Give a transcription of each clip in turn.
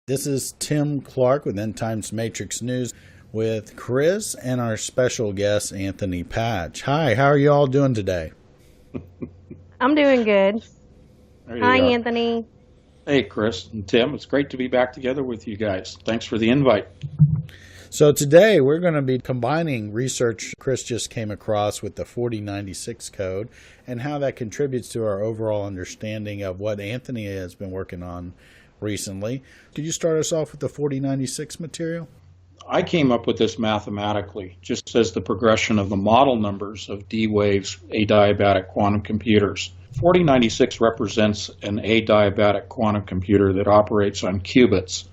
This is Tim Clark with End Times Matrix News with Chris and our special guest, Anthony Patch. Hi, how are you all doing today? I'm doing good. There Hi, you are. Anthony. Hey, Chris and Tim. It's great to be back together with you guys. Thanks for the invite. So today we're going to be combining research Chris just came across with the 4096 code and how that contributes to our overall understanding of what Anthony has been working on recently. Could you start us off with the 4096 material? I came up with this mathematically, just as the progression of the model numbers of D-Wave's adiabatic quantum computers. 4096 represents an adiabatic quantum computer that operates on qubits.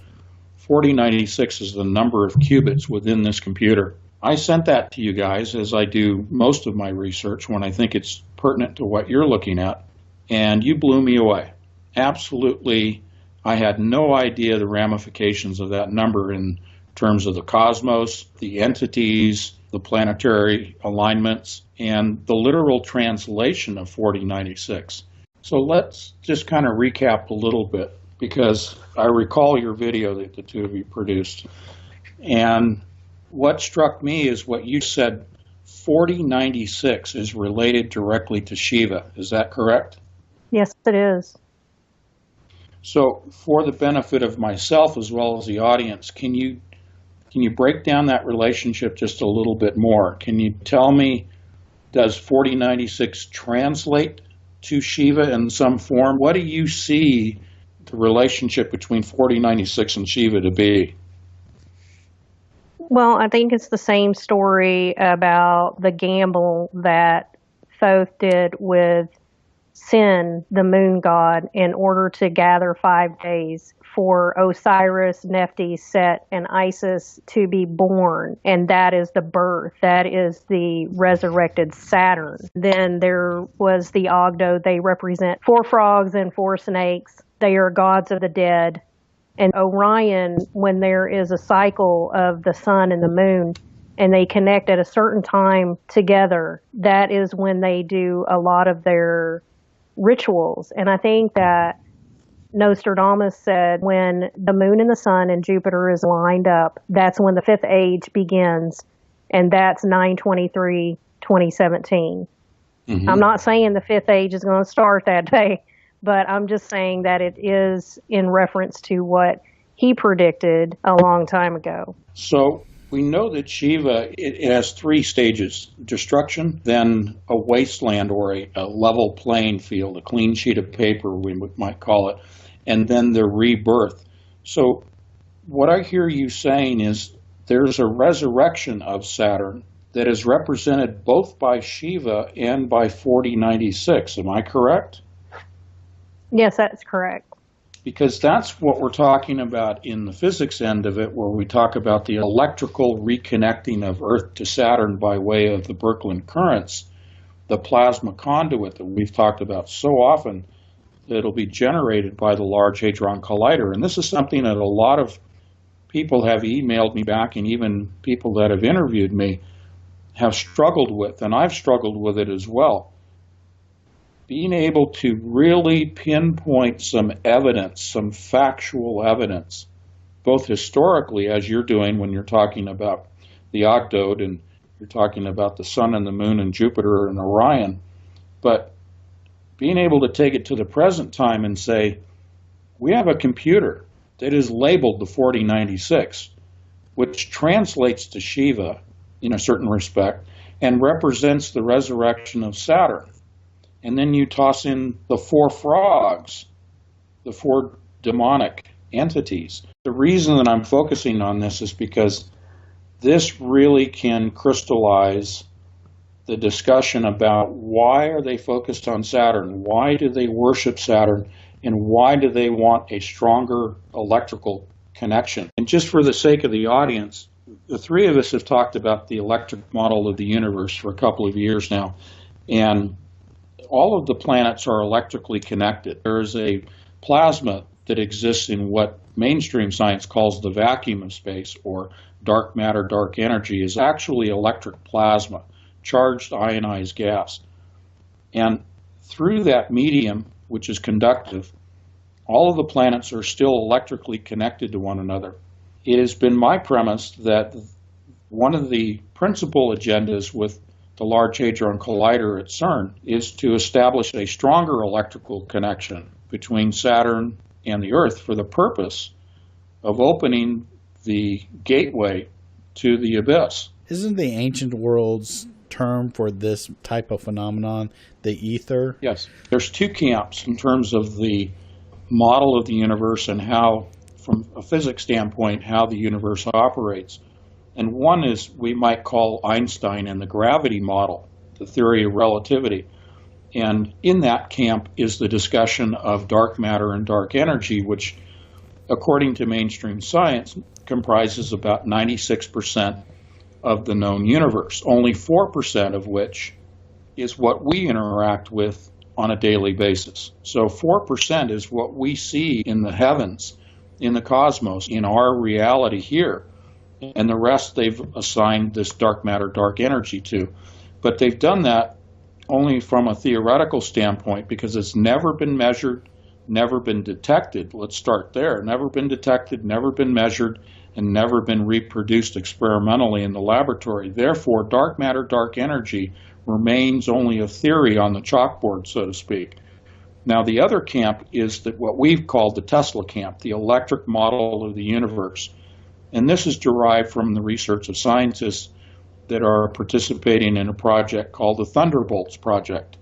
4096 is the number of qubits within this computer. I sent that to you guys, as I do most of my research when I think it's pertinent to what you're looking at, and you blew me away. Absolutely, I had no idea the ramifications of that number in terms of the cosmos, the entities, the planetary alignments, and the literal translation of 4096. So let's just kind of recap a little bit, because I recall your video that the two of you produced. And what struck me is what you said, 4096 is related directly to Shiva. Is that correct? Yes, it is. So for the benefit of myself as well as the audience, can you break down that relationship just a little bit more? Can you tell me, does 4096 translate to Shiva in some form? What do you see the relationship between 4096 and Shiva to be? Well, I think it's the same story about the gamble that Thoth did with Sin, the moon god, in order to gather 5 days for Osiris, Nephthys, Set, and Isis to be born. And that is the birth. That is the resurrected Saturn. Then there was the Ogdo. They represent 4 frogs and 4 snakes. They are gods of the dead. And Orion, when there is a cycle of the sun and the moon, and they connect at a certain time together, that is when they do a lot of their rituals. And I think that Nostradamus said when the moon and the sun and Jupiter is lined up, that's when the 5th age begins, and that's 9/23/2017. Mm-hmm. I'm not saying the 5th age is going to start that day, but I'm just saying that it is in reference to what he predicted a long time ago. So we know that Shiva, it has 3 stages: destruction, then a wasteland or a level playing field, a clean sheet of paper, we might call it, and then the rebirth. So what I hear you saying is there's a resurrection of Saturn that is represented both by Shiva and by 4096. Am I correct? Yes, that's correct. Because that's what we're talking about in the physics end of it, where we talk about the electrical reconnecting of Earth to Saturn by way of the Birkeland currents, the plasma conduit that we've talked about so often, that it'll be generated by the Large Hadron Collider. And this is something that a lot of people have emailed me back, and even people that have interviewed me have struggled with, and I've struggled with it as well. Being able to really pinpoint some evidence, some factual evidence, both historically, as you're doing when you're talking about the Ogdode and you're talking about the sun and the moon and Jupiter and Orion, but being able to take it to the present time and say, we have a computer that is labeled the 4096, which translates to Shiva in a certain respect and represents the resurrection of Saturn. And then you toss in the 4 frogs, the 4 demonic entities. The reason that I'm focusing on this is because this really can crystallize the discussion about why are they focused on Saturn, why do they worship Saturn, and why do they want a stronger electrical connection. And just for the sake of the audience, the 3 of us have talked about the electric model of the universe for a couple of years now, and all of the planets are electrically connected. There is a plasma that exists in what mainstream science calls the vacuum of space, or dark matter, dark energy, is actually electric plasma, charged ionized gas. And through that medium, which is conductive, All of the planets are still electrically connected to one another. It has been my premise that one of the principal agendas with the Large Hadron Collider at CERN is to establish a stronger electrical connection between Saturn and the Earth for the purpose of opening the gateway to the abyss. Isn't the ancient world's term for this type of phenomenon the ether? Yes. There's two camps in terms of the model of the universe and how, from a physics standpoint, how the universe operates. And one is we might call Einstein and the gravity model, the theory of relativity. And in that camp is the discussion of dark matter and dark energy, which, according to mainstream science, comprises about 96% of the known universe, only 4% of which is what we interact with on a daily basis. So 4% is what we see in the heavens, in the cosmos, in our reality here. And the rest they've assigned this dark matter, dark energy to. But they've done that only from a theoretical standpoint because it's never been measured, never been detected. Let's start there. Never been detected, never been measured, and never been reproduced experimentally in the laboratory. Therefore, dark matter, dark energy remains only a theory on the chalkboard, so to speak. Now, the other camp is that what we've called the Tesla camp, the electric model of the universe. And this is derived from the research of scientists that are participating in a project called the Thunderbolts Project.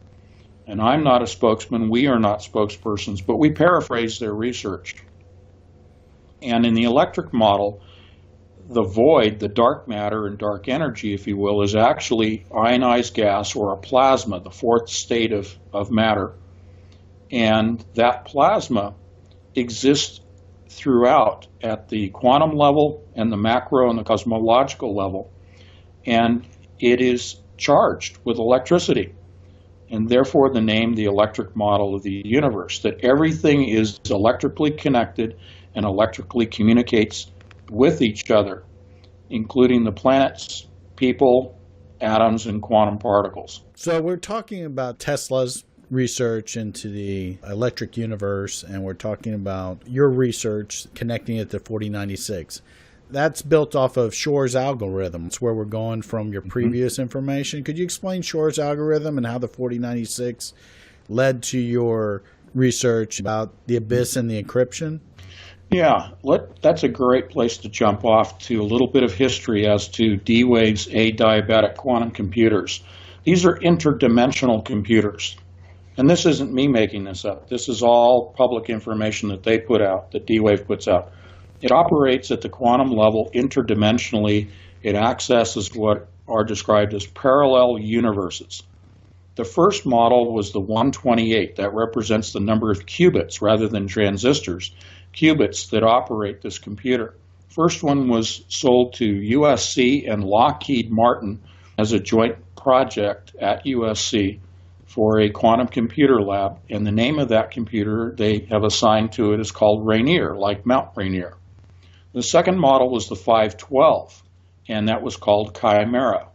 And I'm not a spokesman, we are not spokespersons, but we paraphrase their research. And in the electric model, the void, the dark matter and dark energy, if you will, is actually ionized gas or a plasma, the fourth state of matter. And that plasma exists throughout at the quantum level and the macro and the cosmological level. And it is charged with electricity. And therefore the name, the electric model of the universe, that everything is electrically connected and electrically communicates with each other, including the planets, people, atoms, and quantum particles. So we're talking about Tesla's research into the electric universe, and we're talking about your research connecting it to 4096. That's built off of Shor's algorithm. It's where we're going from your previous information. Could you explain Shor's algorithm and how the 4096 led to your research about the abyss and the encryption? Yeah, that's a great place to jump off to a little bit of history as to D-Wave's adiabatic quantum computers. These are interdimensional computers. And this isn't me making this up. This is all public information that they put out, that D-Wave puts out. It operates at the quantum level interdimensionally. It accesses what are described as parallel universes. The first model was the 128. That represents the number of qubits rather than transistors, qubits that operate this computer. First one was sold to USC and Lockheed Martin as a joint project at USC for a quantum computer lab, and the name of that computer they have assigned to it is called Rainier, like Mount Rainier. The second model was the 512, and that was called Chimera.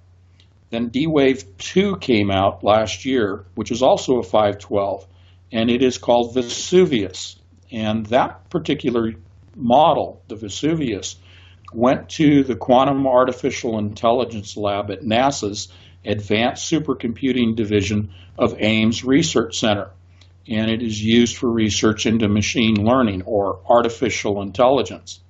Then D-Wave 2 came out last year, which is also a 512, and it is called Vesuvius. And that particular model, the Vesuvius, went to the Quantum Artificial Intelligence Lab at NASA's Advanced Supercomputing Division of Ames Research Center. And it is used for research into machine learning or artificial intelligence.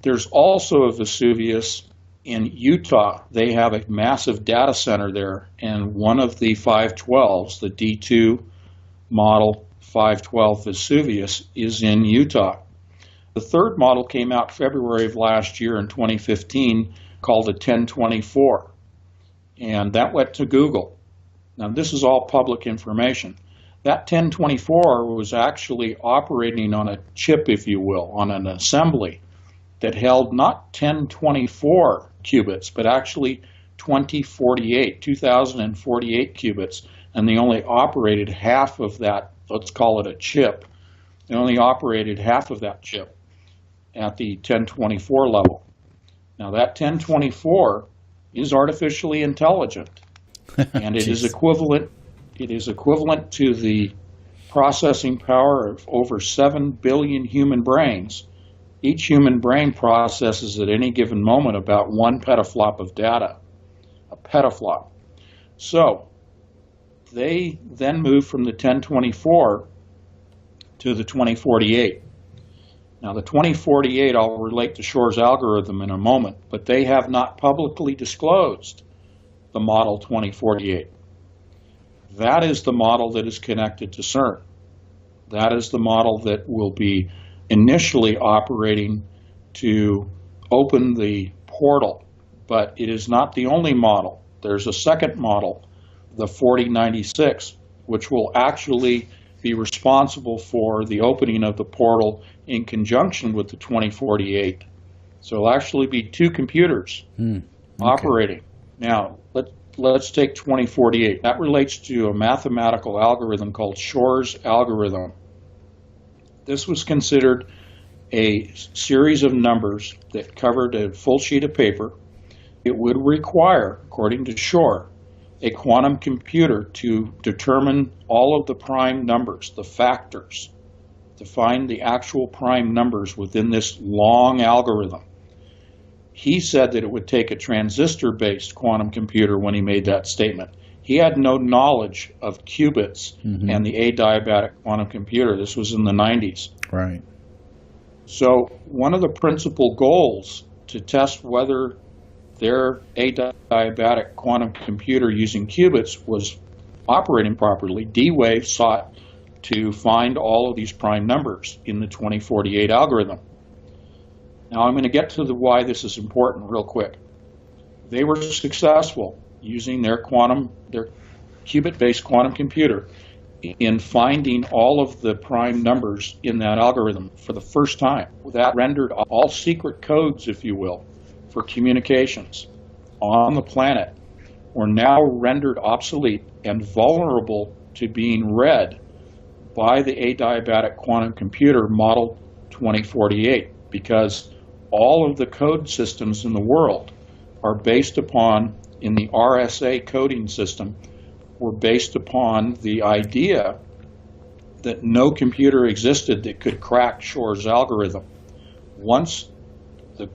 There's also a Vesuvius in Utah. They have a massive data center there, and one of the 512s, the D2 model 512 Vesuvius, is in Utah. The third model came out February of last year in 2015 called a 1024, and that went to Google. Now, this is all public information. That 1024 was actually operating on a chip, if you will, on an assembly that held not 1024 qubits, but actually 2048 qubits, and they only operated half of that, let's call it a chip. They only operated half of that chip at the 1024 level. Now that 1024 is artificially intelligent, and it is equivalent to the processing power of over 7 billion human brains. Each human brain processes at any given moment about 1 petaflop of data. A petaflop. So they then moved from the 1024 to the 2048. Now the 2048, I'll relate to Shor's algorithm in a moment, but they have not publicly disclosed the model 2048. That is the model that is connected to CERN. That is the model that will be initially operating to open the portal, but it is not the only model. There's a second model, the 4096, which will actually be responsible for the opening of the portal in conjunction with the 2048. So it'll actually be 2 computers operating. Now, let's take 2048. That relates to a mathematical algorithm called Shor's algorithm. This was considered a series of numbers that covered a full sheet of paper. It would require, according to Shor, a quantum computer to determine all of the prime numbers, the factors, to find the actual prime numbers within this long algorithm. He said that it would take a transistor-based quantum computer when he made that statement. He had no knowledge of qubits and the adiabatic quantum computer. This was in the 90s. Right. So one of the principal goals to test whether their adiabatic quantum computer using qubits was operating properly, D-Wave sought to find all of these prime numbers in the 2048 algorithm. Now I'm going to get to why this is important real quick. They were successful using their qubit-based quantum computer in finding all of the prime numbers in that algorithm for the first time. That rendered all secret codes, if you will, for communications on the planet were now rendered obsolete and vulnerable to being read by the adiabatic quantum computer model 2048, because all of the code systems in the world are based upon, in the RSA coding system, were based upon the idea that no computer existed that could crack Shor's algorithm. Once the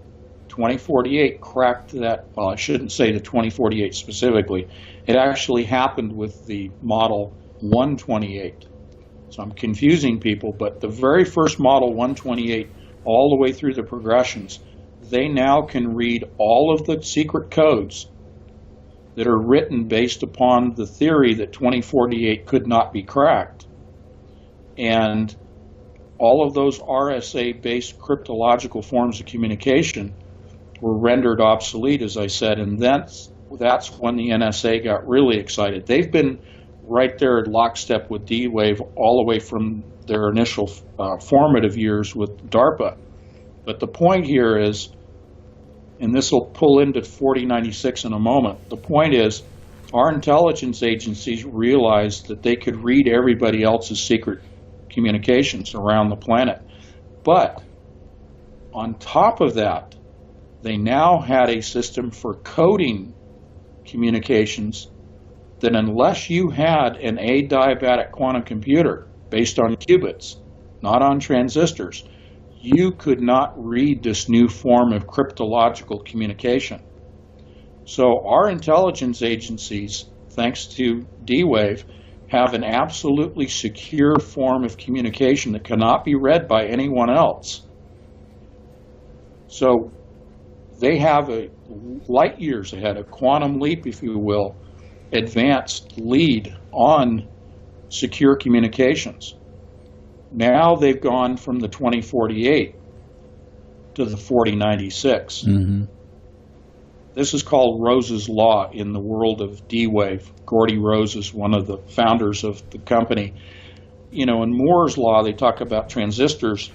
2048 cracked that, well, I shouldn't say the 2048 specifically, it actually happened with the model 128. So I'm confusing people, but the very first model 128, all the way through the progressions, they now can read all of the secret codes that are written based upon the theory that 2048 could not be cracked. And all of those RSA-based cryptological forms of communication were rendered obsolete, as I said, and that's when the NSA got really excited. They've been right there at lockstep with D-Wave all the way from their initial formative years with DARPA. But the point here is, and this will pull into 4096 in a moment, the point is our intelligence agencies realized that they could read everybody else's secret communications around the planet. But on top of that, they now had a system for coding communications that unless you had an adiabatic quantum computer based on qubits, not on transistors, you could not read this new form of cryptological communication. So our intelligence agencies, thanks to D-Wave, have an absolutely secure form of communication that cannot be read by anyone else. So they have a light years ahead, a quantum leap, if you will, advanced lead on secure communications. Now they've gone from the 2048 to the 4096. This is called Rose's Law in the world of D-Wave. Gordy Rose is one of the founders of the company. You know, in Moore's Law, they talk about transistors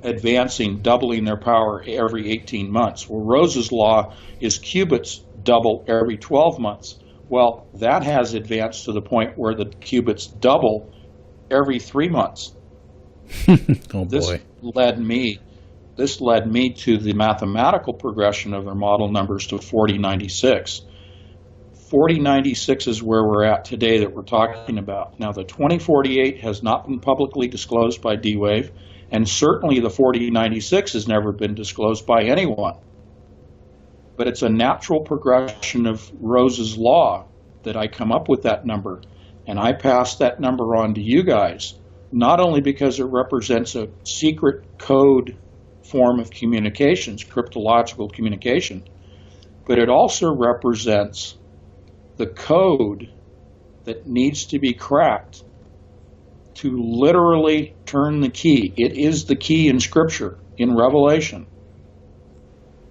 advancing, doubling their power every 18 months. Well, Rose's Law is qubits double every 12 months. Well, that has advanced to the point where the qubits double every 3 months. Oh boy. This led me to the mathematical progression of their model numbers to 4096. 4096 is where we're at today that we're talking about. Now, the 2048 has not been publicly disclosed by D-Wave, and certainly the 4096 has never been disclosed by anyone. But it's a natural progression of Rose's law that I come up with that number, and I pass that number on to you guys, not only because it represents a secret code form of communications, cryptological communication, but it also represents the code that needs to be cracked to literally turn the key. It is the key in Scripture, in Revelation.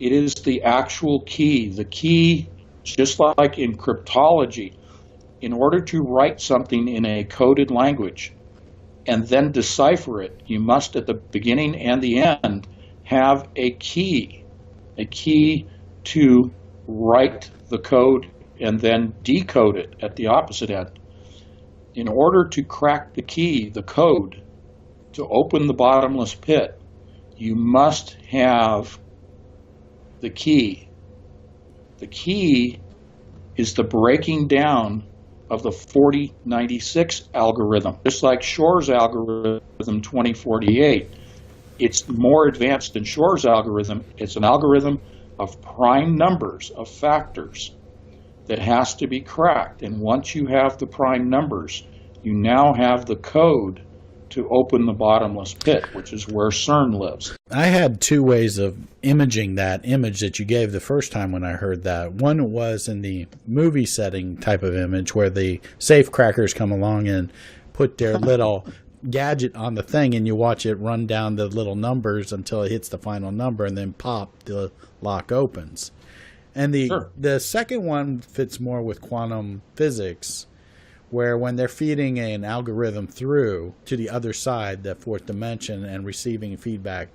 It is the actual key. The key, just like in cryptology, in order to write something in a coded language and then decipher it, you must, at the beginning and the end, have a key to write the code and then decode it at the opposite end. In order to crack the key, the code, to open the bottomless pit, you must have the key. The key is the breaking down of the 4096 algorithm. Just like Shor's algorithm 2048, it's more advanced than Shor's algorithm. It's an algorithm of prime numbers, of factors, that has to be cracked. And once you have the prime numbers, you now have the code to open the bottomless pit, which is where CERN lives. I had two ways of imaging that image that you gave the first time when I heard that. One was in the movie setting type of image where the safe crackers come along and put their little gadget on the thing, and you watch it run down the little numbers until it hits the final number, and then pop, the lock opens. And the second one fits more with quantum physics, where when they're feeding an algorithm through to the other side, that fourth dimension, and receiving feedback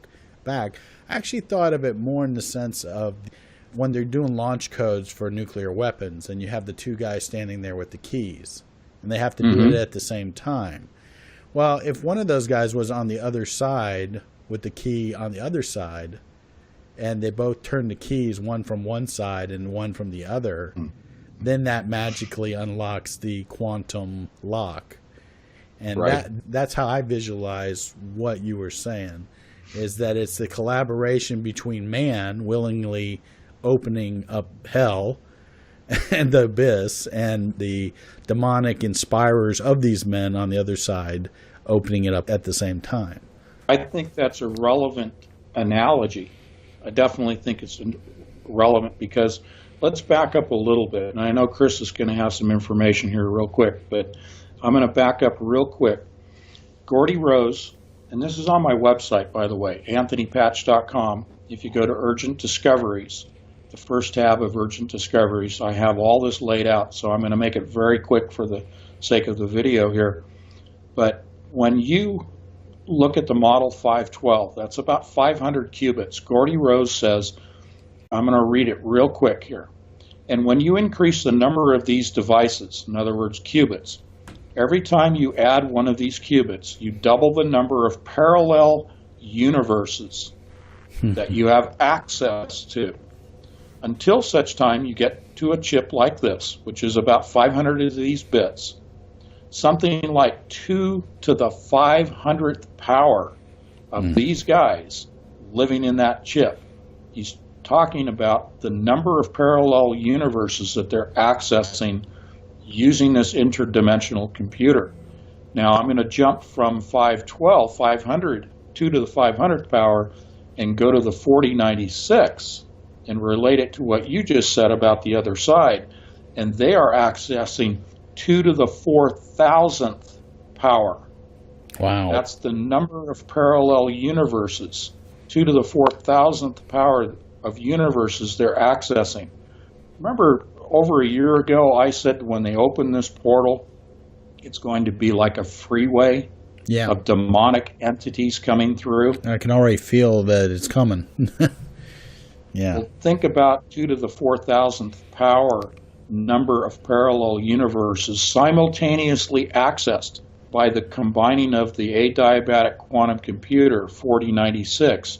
back, I actually thought of it more in the sense of when they're doing launch codes for nuclear weapons, and you have the two guys standing there with the keys, and they have to do it at the same time. Well, if one of those guys was on the other side with the key on the other side, and they both turn the keys, one from one side and one from the other, then that magically unlocks the quantum lock. And that's how I visualize what you were saying, is that it's the collaboration between man willingly opening up hell and the abyss, and the demonic inspirers of these men on the other side opening it up at the same time. I think that's a relevant analogy. I definitely think it's relevant, because let's back up a little bit. And I know Chris is going to have some information here real quick, but I'm going to back up real quick. Gordy Rose, and this is on my website, by the way, anthonypatch.com. If you go to Urgent Discoveries, the first tab of Urgent Discoveries, I have all this laid out, so I'm going to make it very quick for the sake of the video here. But when you look at the model 512, that's about 500 qubits. Gordy Rose says, I'm going to read it real quick here. And when you increase the number of these devices, in other words, qubits, every time you add one of these qubits, you double the number of parallel universes that you have access to, until such time you get to a chip like this, which is about 500 of these bits, something like 2 to the 500th power of these guys living in that chip. He's talking about the number of parallel universes that they're accessing using this interdimensional computer. Now I'm going to jump from 512, 500, 2 to the 500th power, and go to the 4096 and relate it to what you just said about the other side. And they are accessing 2 to the 4,000th power. Wow. That's the number of parallel universes. 2 to the 4,000th power of universes they're accessing. Remember, over a year ago, I said when they open this portal, it's going to be like a freeway of demonic entities coming through. I can already feel that it's coming. Well, think about 2 to the 4,000th power number of parallel universes simultaneously accessed by the combining of the adiabatic quantum computer 4096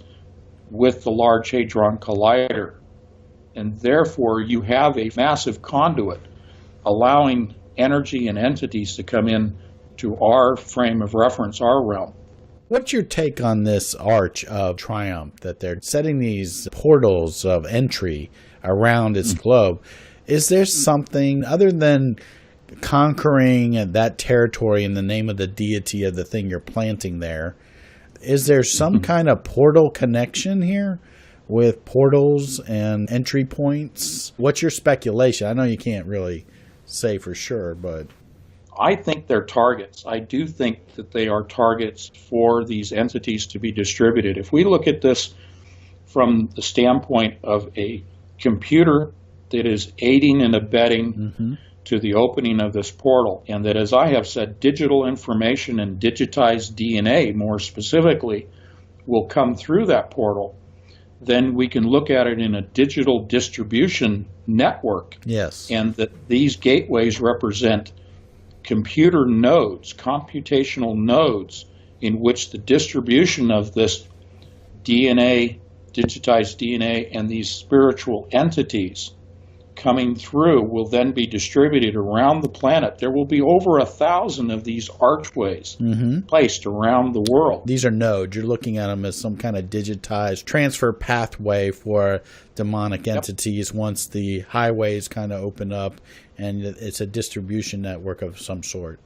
with the Large Hadron Collider. And therefore, you have a massive conduit allowing energy and entities to come in to our frame of reference, our realm. What's your take on this arch of triumph that they're setting these portals of entry around its globe? Is there something other than conquering that territory in the name of the deity of the thing you're planting there? Is there some kind of portal connection here with portals and entry points? What's your speculation? I know you can't really say for sure, but I think they're targets. I do think that they are targets for these entities to be distributed. If we look at this from the standpoint of a computer that is aiding and abetting to the opening of this portal, and that, as I have said, digital information and digitized DNA, more specifically, will come through that portal, then we can look at it in a digital distribution network. yes. And that these gateways represent computer nodes, computational nodes, in which the distribution of this DNA, digitized DNA, and these spiritual entities coming through will then be distributed around the planet. There will be over 1,000 of these archways placed around the world. These are nodes. You're looking at them as some kind of digitized transfer pathway for demonic entities once the highways kind of open up, and it's a distribution network of some sort.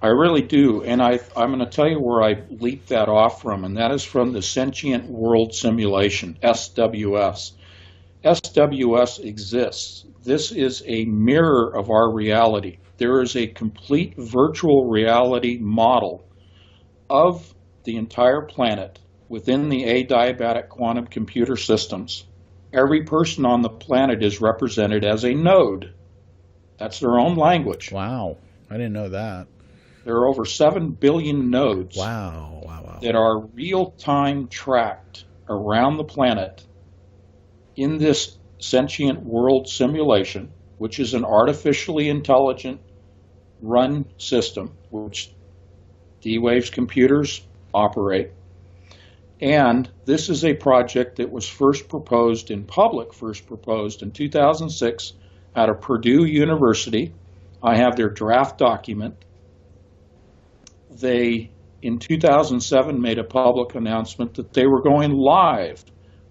I really do, and I'm going to tell you where I leaped that off from, and that is from the Sentient World Simulation, SWS. SWS exists. This is a mirror of our reality. There is a complete virtual reality model of the entire planet within the adiabatic quantum computer systems. Every person on the planet is represented as a node. That's their own language. Wow. I didn't know that. There are over 7 billion nodes Wow. that are real-time tracked around the planet in this sentient world simulation, which is an artificially intelligent run system, which D-Wave's computers operate. And this is a project that was first proposed in 2006 out of Purdue University. I have their draft document. They, in 2007, made a public announcement that they were going live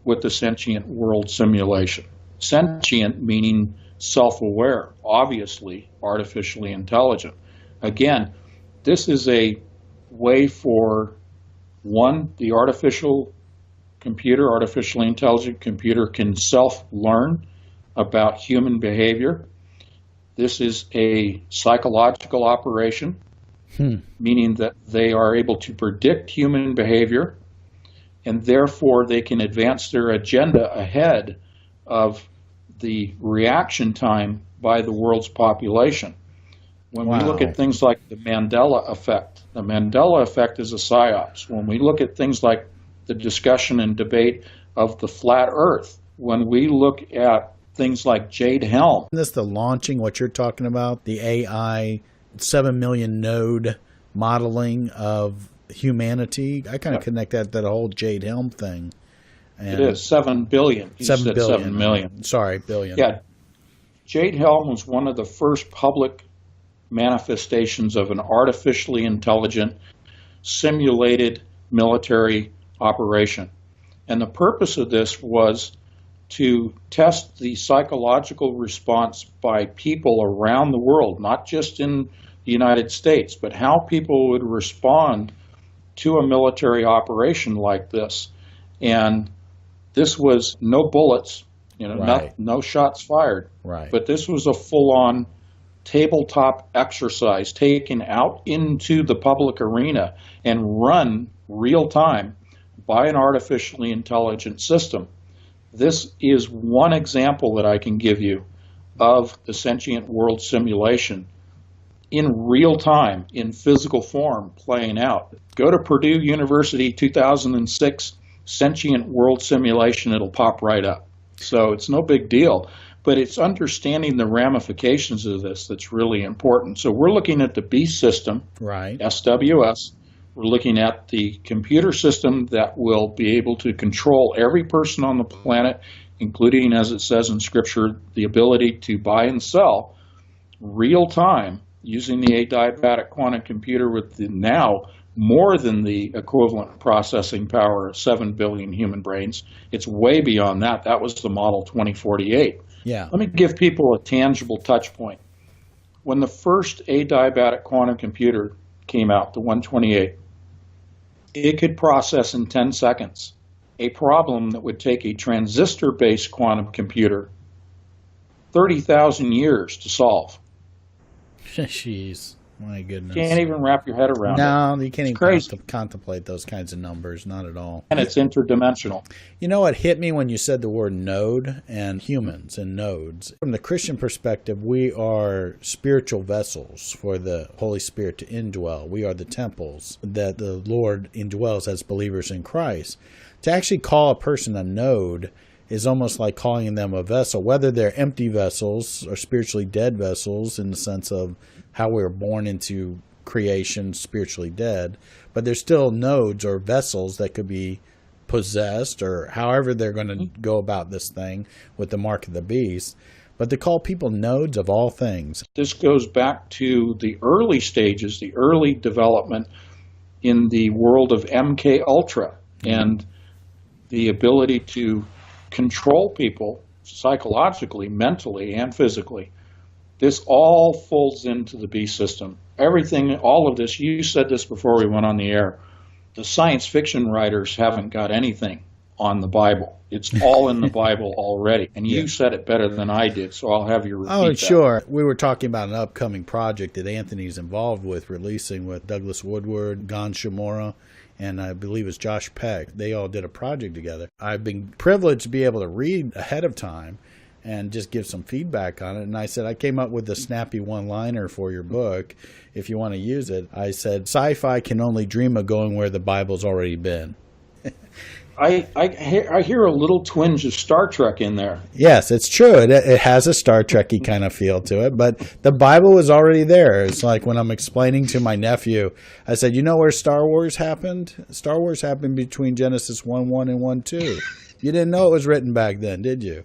with the sentient world simulation. Sentient meaning self-aware, obviously artificially intelligent. Again, this is a way for, one, the artificially intelligent computer can self-learn about human behavior. This is a psychological operation, meaning that they are able to predict human behavior, and therefore they can advance their agenda ahead of the reaction time by the world's population. When we look at things like the Mandela effect is a psyops. When we look at things like the discussion and debate of the flat earth, when we look at things like Jade Helm. Isn't this the launching, what you're talking about, the AI 7 million node modeling of humanity? I kind of connect that to the whole Jade Helm thing. And it is 7 billion. 7 billion. 7 million. Sorry, billion. Yeah. Jade Helm was one of the first public manifestations of an artificially intelligent, simulated military operation. And the purpose of this was to test the psychological response by people around the world, not just in the United States, but how people would respond to a military operation like this. And this was no bullets, no shots fired. Right. But this was a full-on tabletop exercise taken out into the public arena and run real time by an artificially intelligent system. This is one example that I can give you of the sentient world simulation in real time, in physical form, playing out. Go to Purdue University 2006 sentient world simulation, it'll pop right up. So it's no big deal, but it's understanding the ramifications of this that's really important. So we're looking at the beast system, right? SWS. We're looking at the computer system that will be able to control every person on the planet, including, as it says in Scripture, the ability to buy and sell. real time using the adiabatic quantum computer with the now more than the equivalent processing power of 7 billion human brains. It's way beyond that. That was the model 2048. Yeah. Let me give people a tangible touch point. When the first adiabatic quantum computer came out, the 128, it could process in 10 seconds a problem that would take a transistor-based quantum computer 30,000 years to solve. Jeez, my goodness. You can't even wrap your head around it. No, you can't It's even contemplate those kinds of numbers, not at all. And it's interdimensional. You know what hit me when you said the word node and humans and nodes? From the Christian perspective, we are spiritual vessels for the Holy Spirit to indwell. We are the temples that the Lord indwells as believers in Christ. To actually call a person a node is almost like calling them a vessel, whether they're empty vessels or spiritually dead vessels in the sense of how we were born into creation spiritually dead, but they're still nodes or vessels that could be possessed or however they're going to go about this thing with the mark of the beast. But to call people nodes of all things. This goes back to the early stages, the early development in the world of MK Ultra and the ability to control people psychologically, mentally, and physically. This all folds into the beast system. Everything, all of this, you said this before we went on the air, the science fiction writers haven't got anything on the Bible. It's all in the Bible already. And you said it better than I did, so I'll have you repeat that. Sure. We were talking about an upcoming project that Anthony's involved with, releasing with Douglas Woodward, Gon Shimura, and I believe it's Josh Peck. They all did a project together. I've been privileged to be able to read ahead of time and just give some feedback on it. And I said, I came up with a snappy one-liner for your book. If you want to use it, I said, sci-fi can only dream of going where the Bible's already been. I hear a little twinge of Star Trek in there. Yes, it's true. It has a Star Trek-y kind of feel to it, but the Bible was already there. It's like when I'm explaining to my nephew, I said, you know where Star Wars happened? Star Wars happened between Genesis 1:1 and 1:2. You didn't know it was written back then, did you?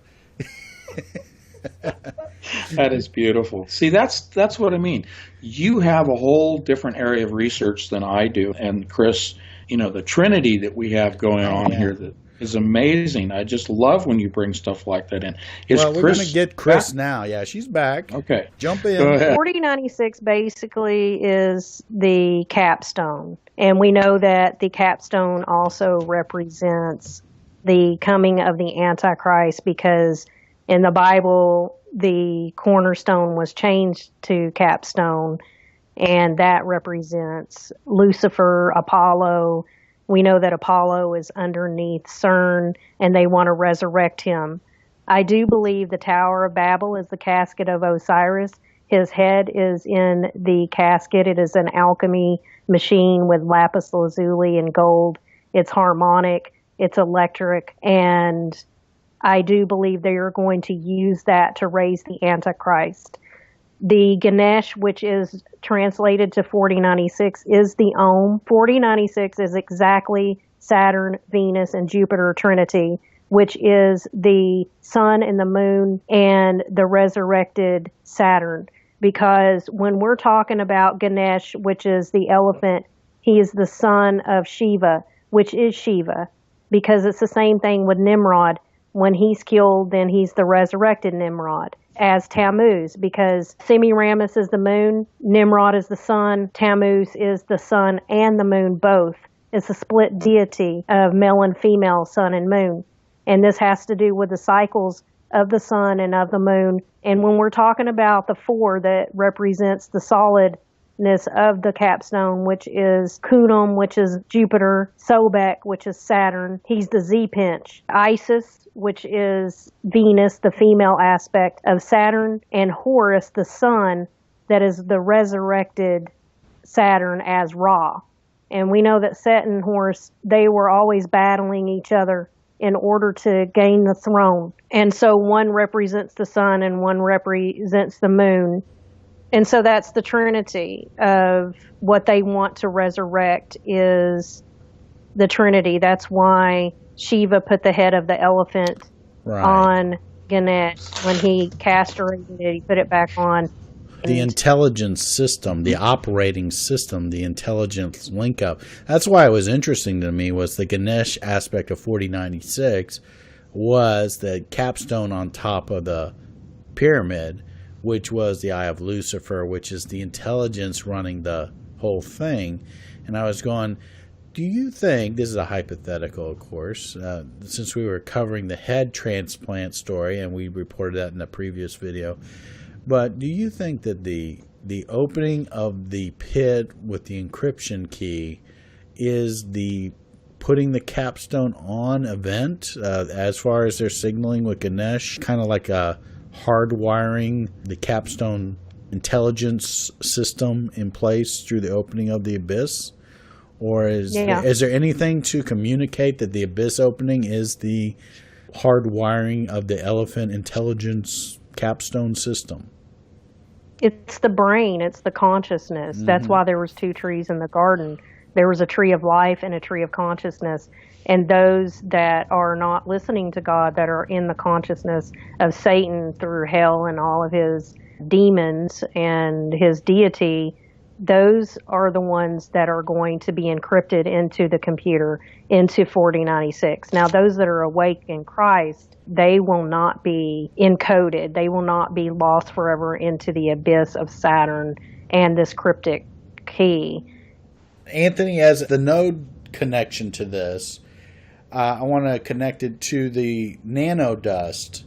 That is beautiful. See, that's what I mean. You have a whole different area of research than I do. And Chris, the Trinity that we have going on here that is amazing. I just love when you bring stuff like that in. We're going to get Chris now. Yeah, she's back. Okay. Jump in. Go ahead. 4096 basically is the capstone. And we know that the capstone also represents the coming of the Antichrist, because in the Bible, the cornerstone was changed to capstone, and that represents Lucifer, Apollo. We know that Apollo is underneath CERN, and they want to resurrect him. I do believe the Tower of Babel is the casket of Osiris. His head is in the casket. It is an alchemy machine with lapis lazuli and gold. It's harmonic, it's electric, and I do believe they are going to use that to raise the Antichrist. The Ganesh, which is translated to 4096, is the Om. 4096 is exactly Saturn, Venus, and Jupiter Trinity, which is the sun and the moon and the resurrected Saturn. Because when we're talking about Ganesh, which is the elephant, he is the son of Shiva, which is Shiva, because it's the same thing with Nimrod. When he's killed, then he's the resurrected Nimrod, as Tammuz, because Semiramis is the moon, Nimrod is the sun, Tammuz is the sun and the moon both. It's a split deity of male and female, sun and moon. And this has to do with the cycles of the sun and of the moon. And when we're talking about the four that represents the solidness of the capstone, which is Kudum, which is Jupiter, Sobek, which is Saturn, he's the Z-pinch. Isis, which is Venus, the female aspect of Saturn, and Horus, the sun, that is the resurrected Saturn as Ra. And we know that Set and Horus, they were always battling each other in order to gain the throne. And so one represents the sun and one represents the moon. And so that's the Trinity of what they want to resurrect is the Trinity. That's why Shiva put the head of the elephant on Ganesh. When he castrated it, he put it back on. the intelligence system, the operating system, the intelligence link up. That's why it was interesting to me was the Ganesh aspect of 4096 was the capstone on top of the pyramid, which was the Eye of Lucifer, which is the intelligence running the whole thing. And I was going, do you think, this is a hypothetical, of course, since we were covering the head transplant story, and we reported that in the previous video, but do you think that the opening of the pit with the encryption key is the putting the capstone on event as far as their signaling with Ganesh, kind of like a hardwiring the capstone intelligence system in place through the opening of the abyss? Or is there anything to communicate that the abyss opening is the hardwiring of the elephant intelligence capstone system? It's the brain. It's the consciousness. That's why there was 2 trees in the garden. There was a tree of life and a tree of consciousness. And those that are not listening to God, that are in the consciousness of Satan through hell and all of his demons and his deity, those are the ones that are going to be encrypted into the computer, into 4096. Now, those that are awake in Christ, they will not be encoded. They will not be lost forever into the abyss of Saturn and this cryptic key. Anthony, as the node connection to this, I want to connect it to the nanodust.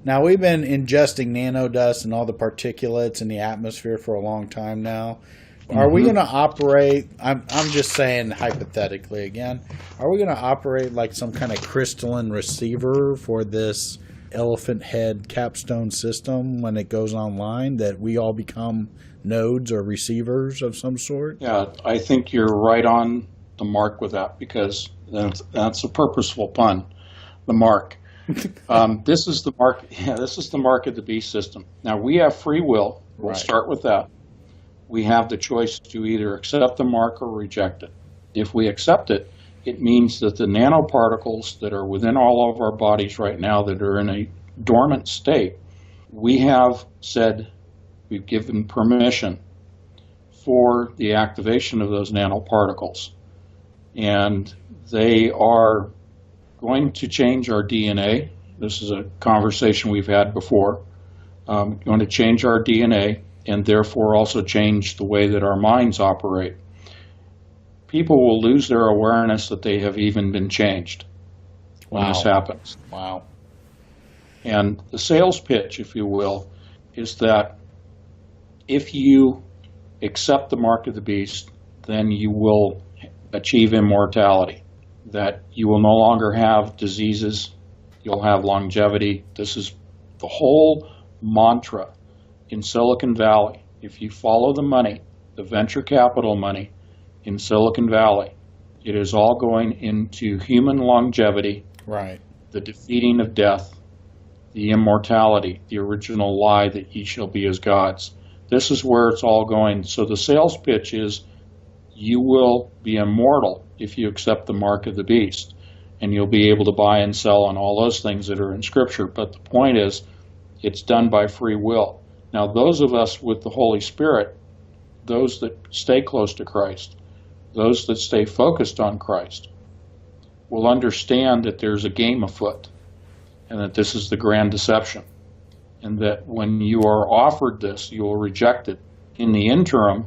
Now, we've been ingesting nanodust and all the particulates in the atmosphere for a long time now. Are we going to operate, I'm just saying hypothetically again, are we going to operate like some kind of crystalline receiver for this elephant head capstone system when it goes online, that we all become nodes or receivers of some sort? Yeah, I think you're right on the mark with that, because that's a purposeful pun, the mark. This is the mark. Yeah, this is the mark of the beast system. Now, we have free will. We'll start with that. We have the choice to either accept the mark or reject it. If we accept it, it means that the nanoparticles that are within all of our bodies right now that are in a dormant state, we have said, we've given permission for the activation of those nanoparticles. And they are going to change our DNA. This is a conversation we've had before. Going to change our DNA, and therefore also change the way that our minds operate. People will lose their awareness that they have even been changed when this happens. Wow. And the sales pitch, if you will, is that if you accept the mark of the beast, then you will achieve immortality, that you will no longer have diseases, you'll have longevity. This is the whole mantra in Silicon Valley. If you follow the money, the venture capital money in Silicon Valley, it is all going into human longevity, the defeating of death, the immortality, the original lie that ye shall be as gods. This is where it's all going. So the sales pitch is, you will be immortal if you accept the mark of the beast, and you'll be able to buy and sell and all those things that are in Scripture. But the point is, it's done by free will. Now, those of us with the Holy Spirit, those that stay close to Christ, those that stay focused on Christ, will understand that there's a game afoot, and that this is the grand deception, and that when you are offered this, you will reject it. In the interim,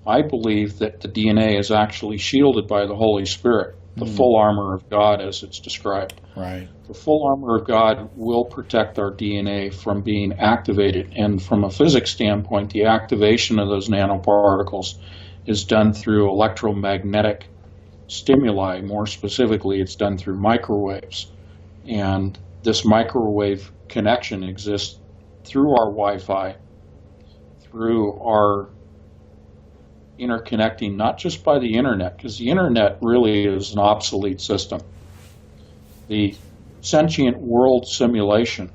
I believe that the DNA is actually shielded by the Holy Spirit, the full armor of God as it's described. The full armor of God will protect our DNA from being activated. And from a physics standpoint, the activation of those nanoparticles is done through electromagnetic stimuli. More specifically, it's done through microwaves. And this microwave connection exists through our Wi-Fi, through our interconnecting, not just by the internet, because the internet really is an obsolete system. The sentient world simulation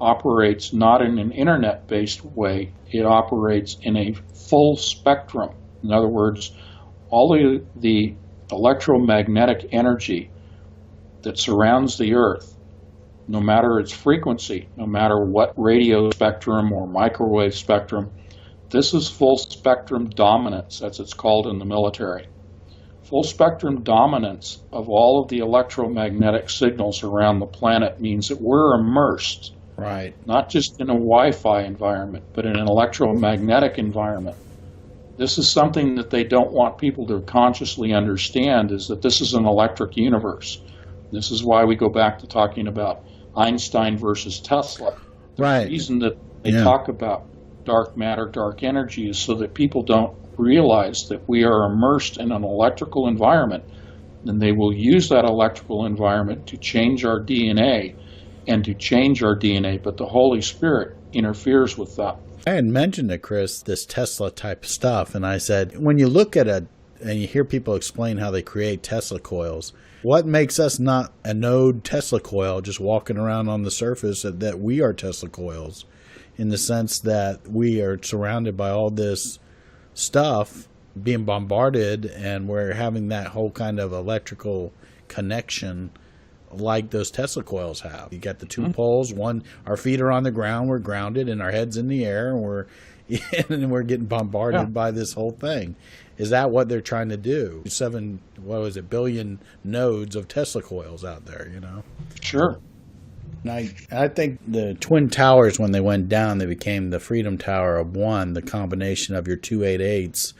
operates not in an internet-based way, it operates in a full spectrum. In other words, all of the electromagnetic energy that surrounds the Earth, no matter its frequency, no matter what radio spectrum or microwave spectrum, This is full spectrum dominance, as it's called in the military. Full spectrum dominance of all of the electromagnetic signals around the planet means that we're immersed, Right. not just in a Wi-Fi environment, but in an electromagnetic environment. This is something that they don't want people to consciously understand, is that this is an electric universe. This is why we go back to talking about Einstein versus Tesla. Right. The reason that they talk about dark matter, dark energy, is so that people don't realize that we are immersed in an electrical environment, and they will use that electrical environment to change our DNA and to change our DNA, but the Holy Spirit interferes with that. I had mentioned to Chris this Tesla type stuff, and I said, when you look at and you hear people explain how they create Tesla coils, what makes us not a node Tesla coil just walking around on the surface that we are Tesla coils, in the sense that we are surrounded by all this stuff being bombarded, and we're having that whole kind of electrical connection like those Tesla coils have. You got the two poles, our feet are on the ground, we're grounded, and our head's in the air, and we're getting bombarded by this whole thing. Is that what they're trying to do? 7 billion nodes of Tesla coils out there, Sure. And I think the Twin Towers, when they went down, they became the Freedom Tower of one, the combination of your 288s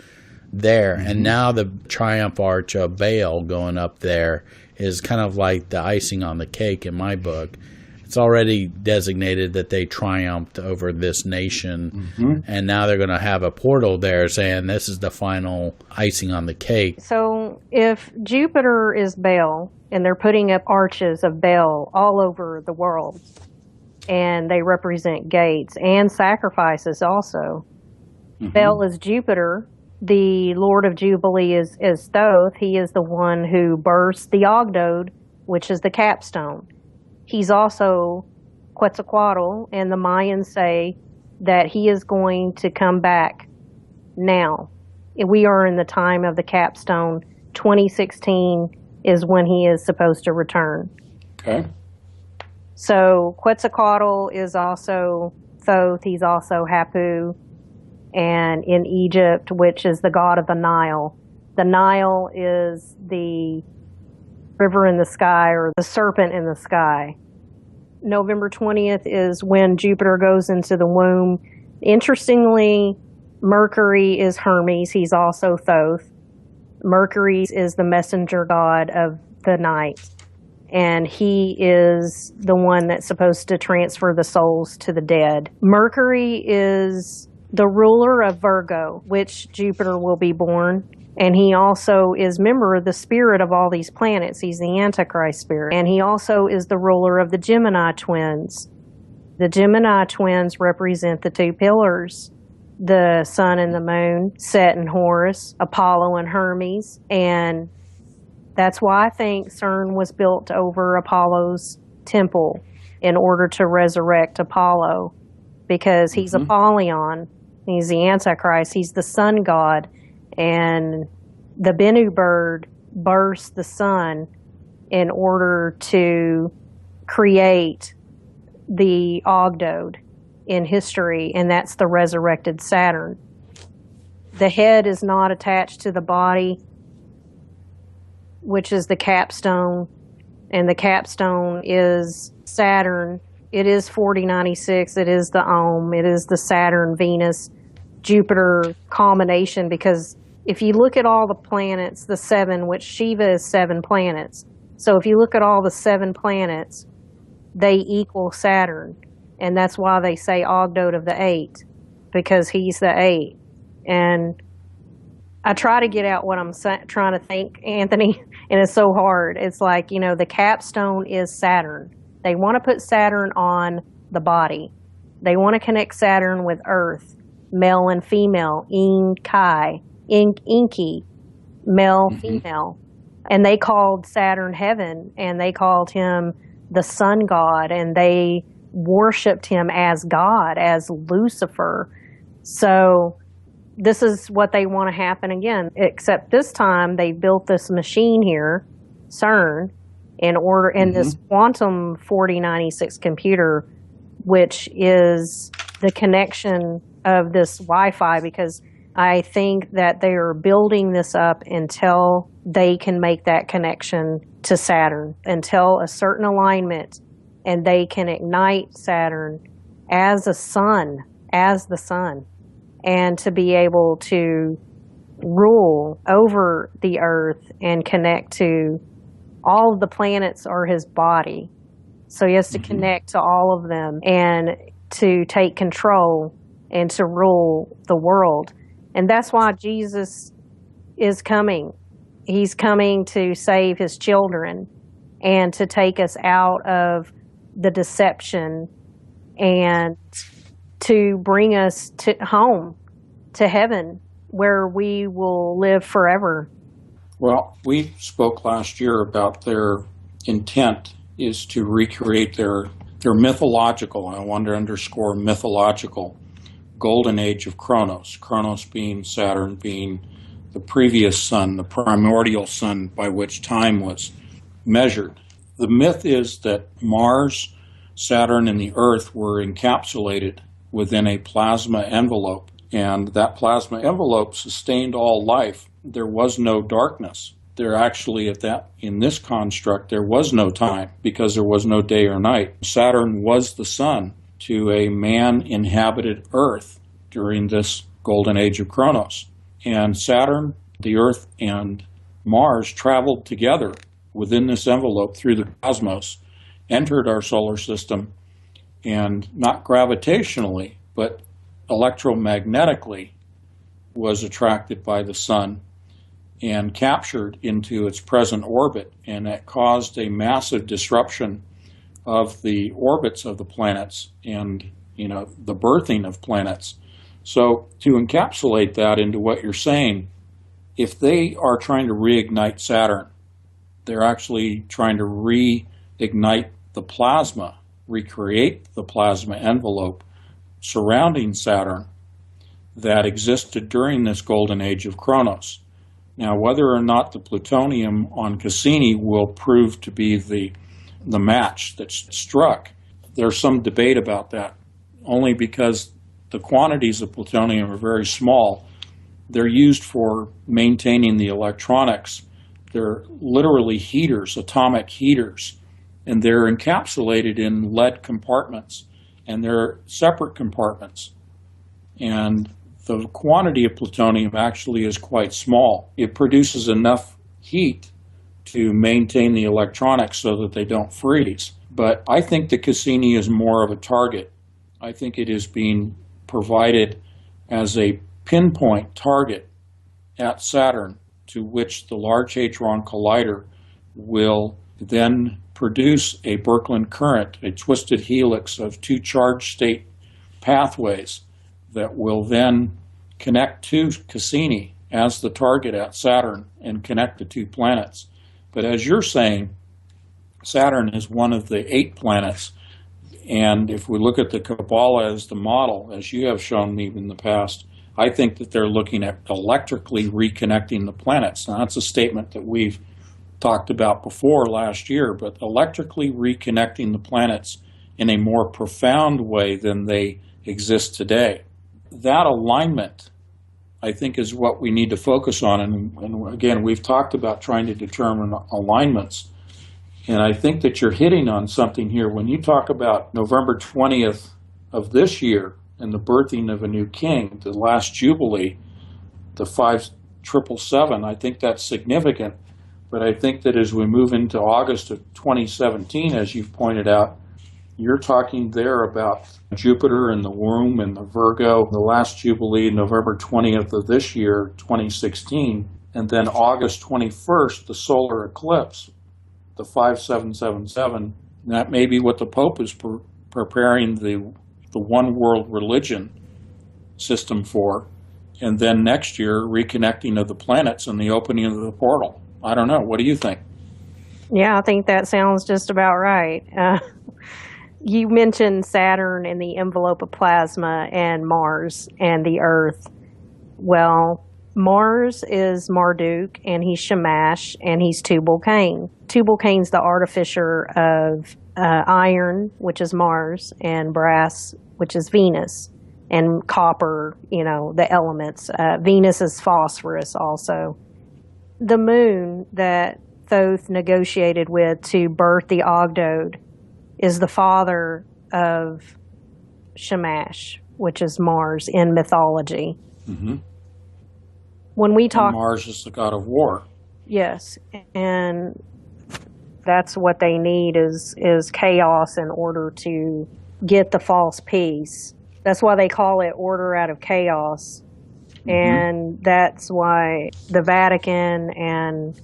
there. And now the Triumph Arch of Baal going up there is kind of like the icing on the cake in my book. It's already designated that they triumphed over this nation, and now they're going to have a portal there saying this is the final icing on the cake. So if Jupiter is Baal, and they're putting up arches of Baal all over the world, and they represent gates and sacrifices also. Baal is Jupiter. The Lord of Jubilee is Thoth. He is the one who bursts the Ogdode, which is the capstone. He's also Quetzalcoatl, and the Mayans say that he is going to come back now. We are in the time of the capstone. 2016 is when he is supposed to return. Okay. So Quetzalcoatl is also Thoth. He's also Hapu. And in Egypt, which is the god of the Nile. The Nile is the river in the sky, or the serpent in the sky. November 20th is when Jupiter goes into the womb. Interestingly, Mercury is Hermes. He's also Thoth. Mercury is the messenger god of the night. And he is the one that's supposed to transfer the souls to the dead. Mercury is the ruler of Virgo, which Jupiter will be born. And he also is member of the spirit of all these planets. He's the Antichrist spirit. And he also is the ruler of the Gemini twins. The Gemini twins represent the two pillars, the sun and the moon, Set and Horus, Apollo and Hermes. And that's why I think CERN was built over Apollo's temple, in order to resurrect Apollo, because he's Apollyon. He's the Antichrist. He's the sun god. And the Bennu bird burst the sun in order to create the Ogdode in history, and that's the resurrected Saturn. The head is not attached to the body, which is the capstone, and the capstone is Saturn. It is 4096. It is the Ohm. It is the Saturn-Venus Jupiter combination, because if you look at all the planets, the 7, which Shiva is 7 planets. So if you look at all the 7 planets, they equal Saturn. And that's why they say Ogdode of the 8, because he's the 8. And I try to get out what I'm trying to think, Anthony, and it's so hard. It's like, the capstone is Saturn. They want to put Saturn on the body. They want to connect Saturn with Earth, male and female, Inky, male, female. And they called Saturn heaven, and they called him the sun god, and they worshipped him as God, as Lucifer. So this is what they want to happen again, except this time they built this machine here, CERN, in this quantum 4096 computer, which is the connection of this Wi-Fi, because I think that they are building this up until they can make that connection to Saturn, until a certain alignment, and they can ignite Saturn as a sun, as the sun, and to be able to rule over the Earth and connect to all of the planets are his body. So he has to connect to all of them and to take control and to rule the world. And that's why Jesus is coming. He's coming to save his children and to take us out of the deception and to bring us to home, to heaven, where we will live forever. Well, we spoke last year about their intent is to recreate their mythological, I want to underscore mythological, golden age of Kronos. Kronos being Saturn, being the previous sun, the primordial sun by which time was measured. The myth is that Mars, Saturn, and the Earth were encapsulated within a plasma envelope, and that plasma envelope sustained all life. There was no darkness. There actually, in this construct, there was no time because there was no day or night. Saturn was the sun to a man-inhabited Earth during this golden age of Kronos. And Saturn, the Earth, and Mars traveled together within this envelope through the cosmos, entered our solar system, and not gravitationally, but electromagnetically was attracted by the sun and captured into its present orbit, and that caused a massive disruption of the orbits of the planets and, the birthing of planets. So to encapsulate that into what you're saying, if they are trying to reignite Saturn, they're actually trying to reignite the plasma, recreate the plasma envelope surrounding Saturn that existed during this golden age of Kronos. Now, whether or not the plutonium on Cassini will prove to be the match that's struck, there's some debate about that, only because the quantities of plutonium are very small. They're used for maintaining the electronics. They're literally heaters, atomic heaters, and they're encapsulated in lead compartments, and they're separate compartments. And the quantity of plutonium actually is quite small. It produces enough heat to maintain the electronics so that they don't freeze. But I think the Cassini is more of a target. I think it is being provided as a pinpoint target at Saturn, to which the Large Hadron Collider will then produce a Birkeland current, a twisted helix of two charge state pathways that will then connect to Cassini as the target at Saturn and connect the two planets. But as you're saying, Saturn is one of the 8 planets, and if we look at the Kabbalah as the model, as you have shown me in the past, I think that they're looking at electrically reconnecting the planets. Now, that's a statement that we've talked about before last year, but electrically reconnecting the planets in a more profound way than they exist today. That alignment, I think, is what we need to focus on. And again, we've talked about trying to determine alignments. And I think that you're hitting on something here. When you talk about November 20th of this year and the birthing of a new king, the last Jubilee, the 5777, I think that's significant. But I think that as we move into August of 2017, as you've pointed out, you're talking there about Jupiter and the womb and the Virgo, the last Jubilee, November 20th of this year, 2016, and then August 21st, the solar eclipse, the 5777. That may be what the Pope is preparing the one world religion system for, and then next year, reconnecting of the planets and the opening of the portal. I don't know. What do you think? Yeah, I think that sounds just about right. You mentioned Saturn and the envelope of plasma and Mars and the Earth. Well, Mars is Marduk, and he's Shamash, and he's Tubal-Cain. Tubal-Cain's the artificer of iron, which is Mars, and brass, which is Venus. and copper, the elements. Venus is phosphorus also. The moon that Thoth negotiated with to birth the Ogdoad is the father of Shamash, which is Mars in mythology. Mm-hmm. When we talk, and Mars is the god of war. yes, and that's what they need is chaos in order to get the false peace. That's why they call it order out of chaos. Mm-hmm. And that's why the Vatican and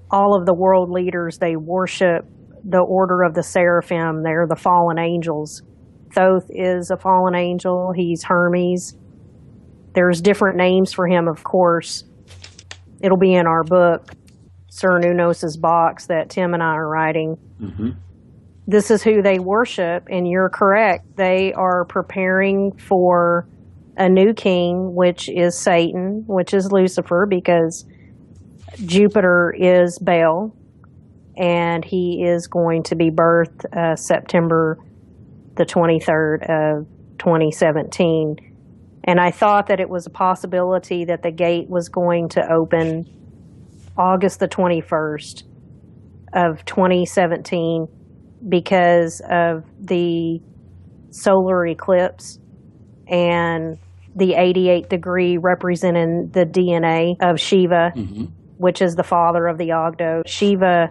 all of the world leaders, they worship the order of the seraphim. They're the fallen angels. Thoth is a fallen angel. He's Hermes. There's different names for him, of course. It'll be in our book, Cernunnos's box, that Tim and I are writing. Mm-hmm. This is who they worship, and you're correct. They are preparing for a new king, which is Satan, which is Lucifer, because Jupiter is Baal, and he is going to be birthed September the 23rd of 2017. And I thought that it was a possibility that the gate was going to open August the 21st of 2017 because of the solar eclipse and the 88 degree representing the DNA of Shiva, mm-hmm. which is the father of the Ogdoad. Shiva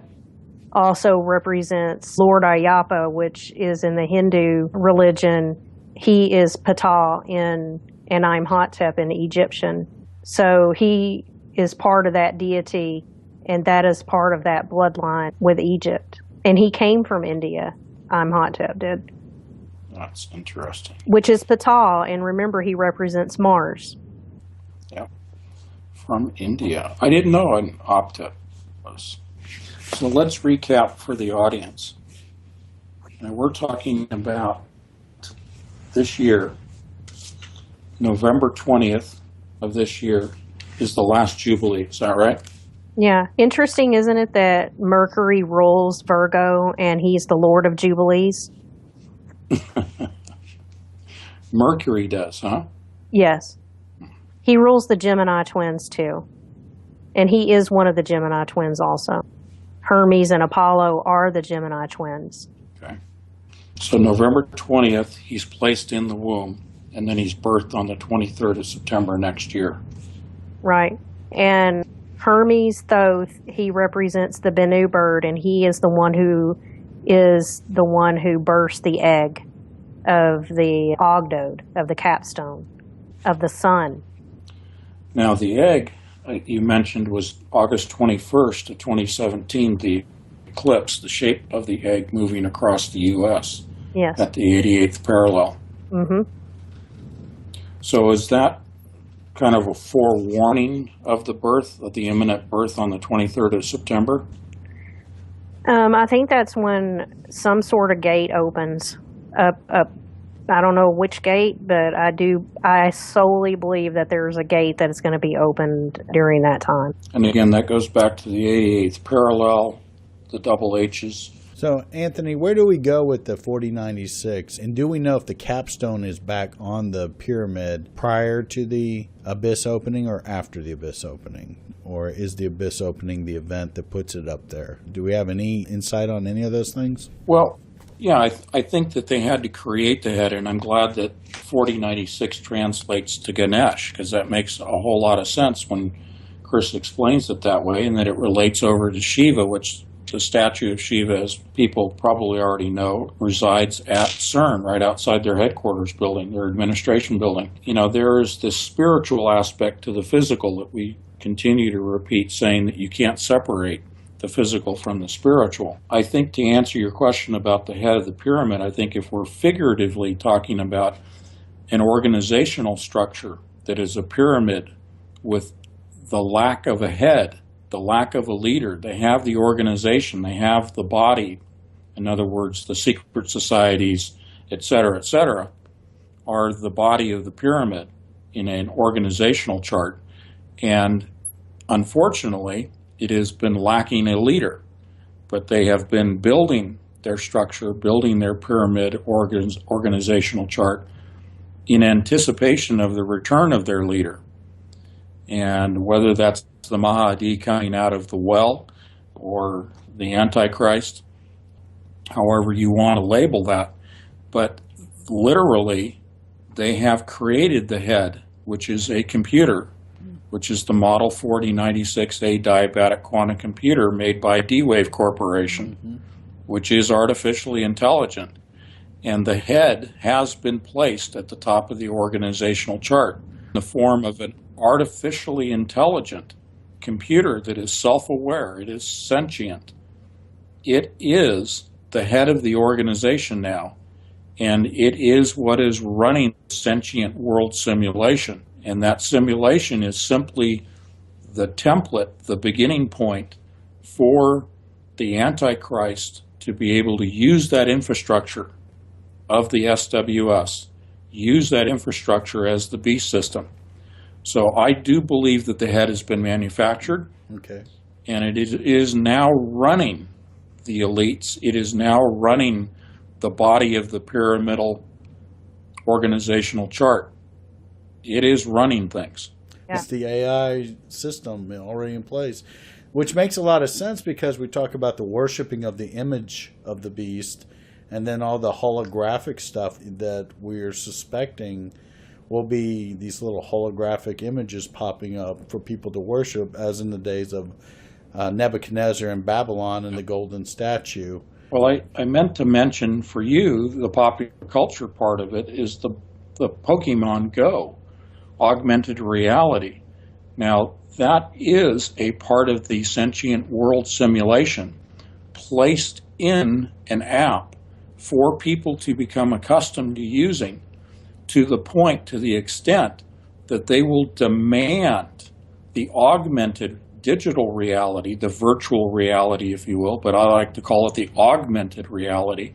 also represents Lord Ayappa, which is in the Hindu religion. He is Ptah and I'm Imhotep in Egyptian. So he is part of that deity, and that is part of that bloodline with Egypt. And he came from India, Imhotep did. That's interesting. Which is Ptah, and remember, he represents Mars. Yep. From India. I didn't know Imhotep was. So let's recap for the audience. Now we're talking about this year, November 20th of this year is the last Jubilee. Is that right? Yeah. Interesting, isn't it, that Mercury rules Virgo and he's the Lord of Jubilees? Mercury does, huh? Yes. He rules the Gemini twins, too. And he is one of the Gemini twins also. Hermes and Apollo are the Gemini twins. Okay. So November 20th, he's placed in the womb, and then he's birthed on the 23rd of September next year. Right. And Hermes Thoth, he represents the Bennu bird, and he is the one who burst the egg of the Ogdoad, of the capstone, of the sun. Now, the egg you mentioned was August 21st of 2017, the eclipse, the shape of the egg moving across the U.S. Yes. At the 88th parallel. Mm-hmm. So is that kind of a forewarning of the birth, of the imminent birth on the 23rd of September? I think that's when some sort of gate opens up. I don't know which gate, but I solely believe that there's a gate that is going to be opened during that time. And again, that goes back to the 88th parallel, the double H's. So, Anthony, where do we go with the 4096? And do we know if the capstone is back on the pyramid prior to the abyss opening or after the abyss opening? Or is the abyss opening the event that puts it up there? Do we have any insight on any of those things? Well, yeah, I think that they had to create the head, and I'm glad that 4096 translates to Ganesh, because that makes a whole lot of sense when Chris explains it that way, and that it relates over to Shiva, which the statue of Shiva, as people probably already know, resides at CERN, right outside their headquarters building, their administration building. You know, there is this spiritual aspect to the physical that we continue to repeat, saying that you can't separate the physical from the spiritual. I think to answer your question about the head of the pyramid, I think if we're figuratively talking about an organizational structure that is a pyramid with the lack of a head, the lack of a leader, they have the organization, they have the body, in other words, the secret societies, et cetera, are the body of the pyramid in an organizational chart. And unfortunately, it has been lacking a leader, but they have been building their structure, building their pyramid organizational chart in anticipation of the return of their leader. And whether that's the Mahdi coming out of the well or the Antichrist, however you want to label that. But literally, they have created the head, which is a computer, which is the Model 4096A diabatic quantum computer made by D-Wave Corporation, which is artificially intelligent. And the head has been placed at the top of the organizational chart in the form of an artificially intelligent computer that is self-aware, it is sentient. It is the head of the organization now, and it is what is running the sentient world simulation. And that simulation is simply the template, the beginning point for the Antichrist to be able to use that infrastructure of the SWS, use that infrastructure as the beast system. So I do believe that the head has been manufactured, Okay. and it is now running the elites. It is now running the body of the pyramidal organizational chart. It is running things. Yeah. It's the AI system already in place, which makes a lot of sense because we talk about the worshiping of the image of the beast, and then all the holographic stuff that we're suspecting will be these little holographic images popping up for people to worship, as in the days of Nebuchadnezzar in Babylon and the golden statue. Well, I meant to mention for you, the popular culture part of it is the Pokemon Go, augmented reality. Now, that is a part of the sentient world simulation placed in an app for people to become accustomed to using, to the point, to the extent that they will demand the augmented digital reality, the virtual reality, if you will, but I like to call it the augmented reality,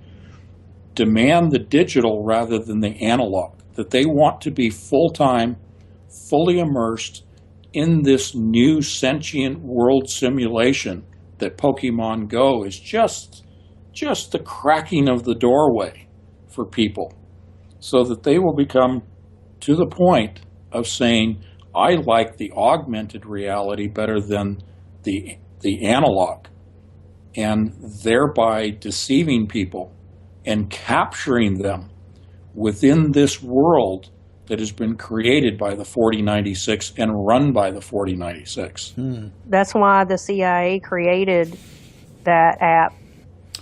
demand the digital rather than the analog, that they want to be full-time, fully immersed in this new sentient world simulation that Pokemon Go is just the cracking of the doorway for people, so that they will become to the point of saying, I like the augmented reality better than the analog, and thereby deceiving people and capturing them within this world that has been created by the 4096 and run by the 4096. That's why the CIA created that app.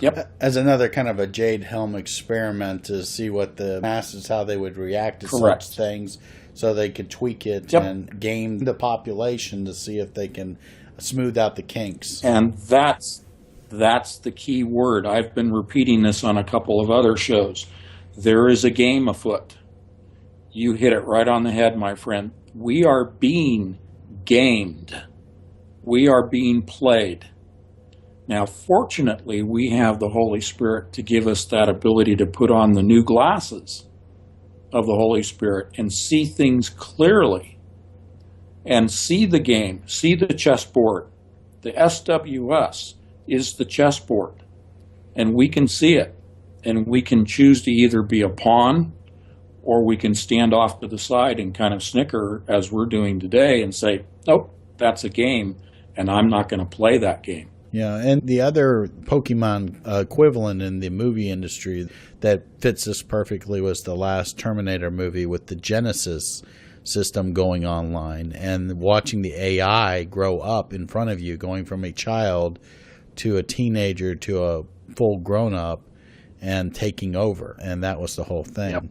Yep. As another kind of a Jade Helm experiment to see what the masses, how they would react to Correct. such things, so they could tweak it Yep. and game the population to see if they can smooth out the kinks. And that's the key word. I've been repeating this on a couple of other shows. There is a game afoot. You hit it right on the head, my friend. We are being gamed. We are being played. Now, fortunately, we have the Holy Spirit to give us that ability to put on the new glasses of the Holy Spirit and see things clearly and see the game, see the chessboard. The SWS is the chessboard, and we can see it, and we can choose to either be a pawn or we can stand off to the side and kind of snicker as we're doing today and say, nope, that's a game, and I'm not going to play that game. Yeah, and the other Pokemon equivalent in the movie industry that fits this perfectly was the last Terminator movie with the Genesis system going online and watching the AI grow up in front of you, going from a child to a teenager to a full grown-up and taking over. And that was the whole thing. Yep.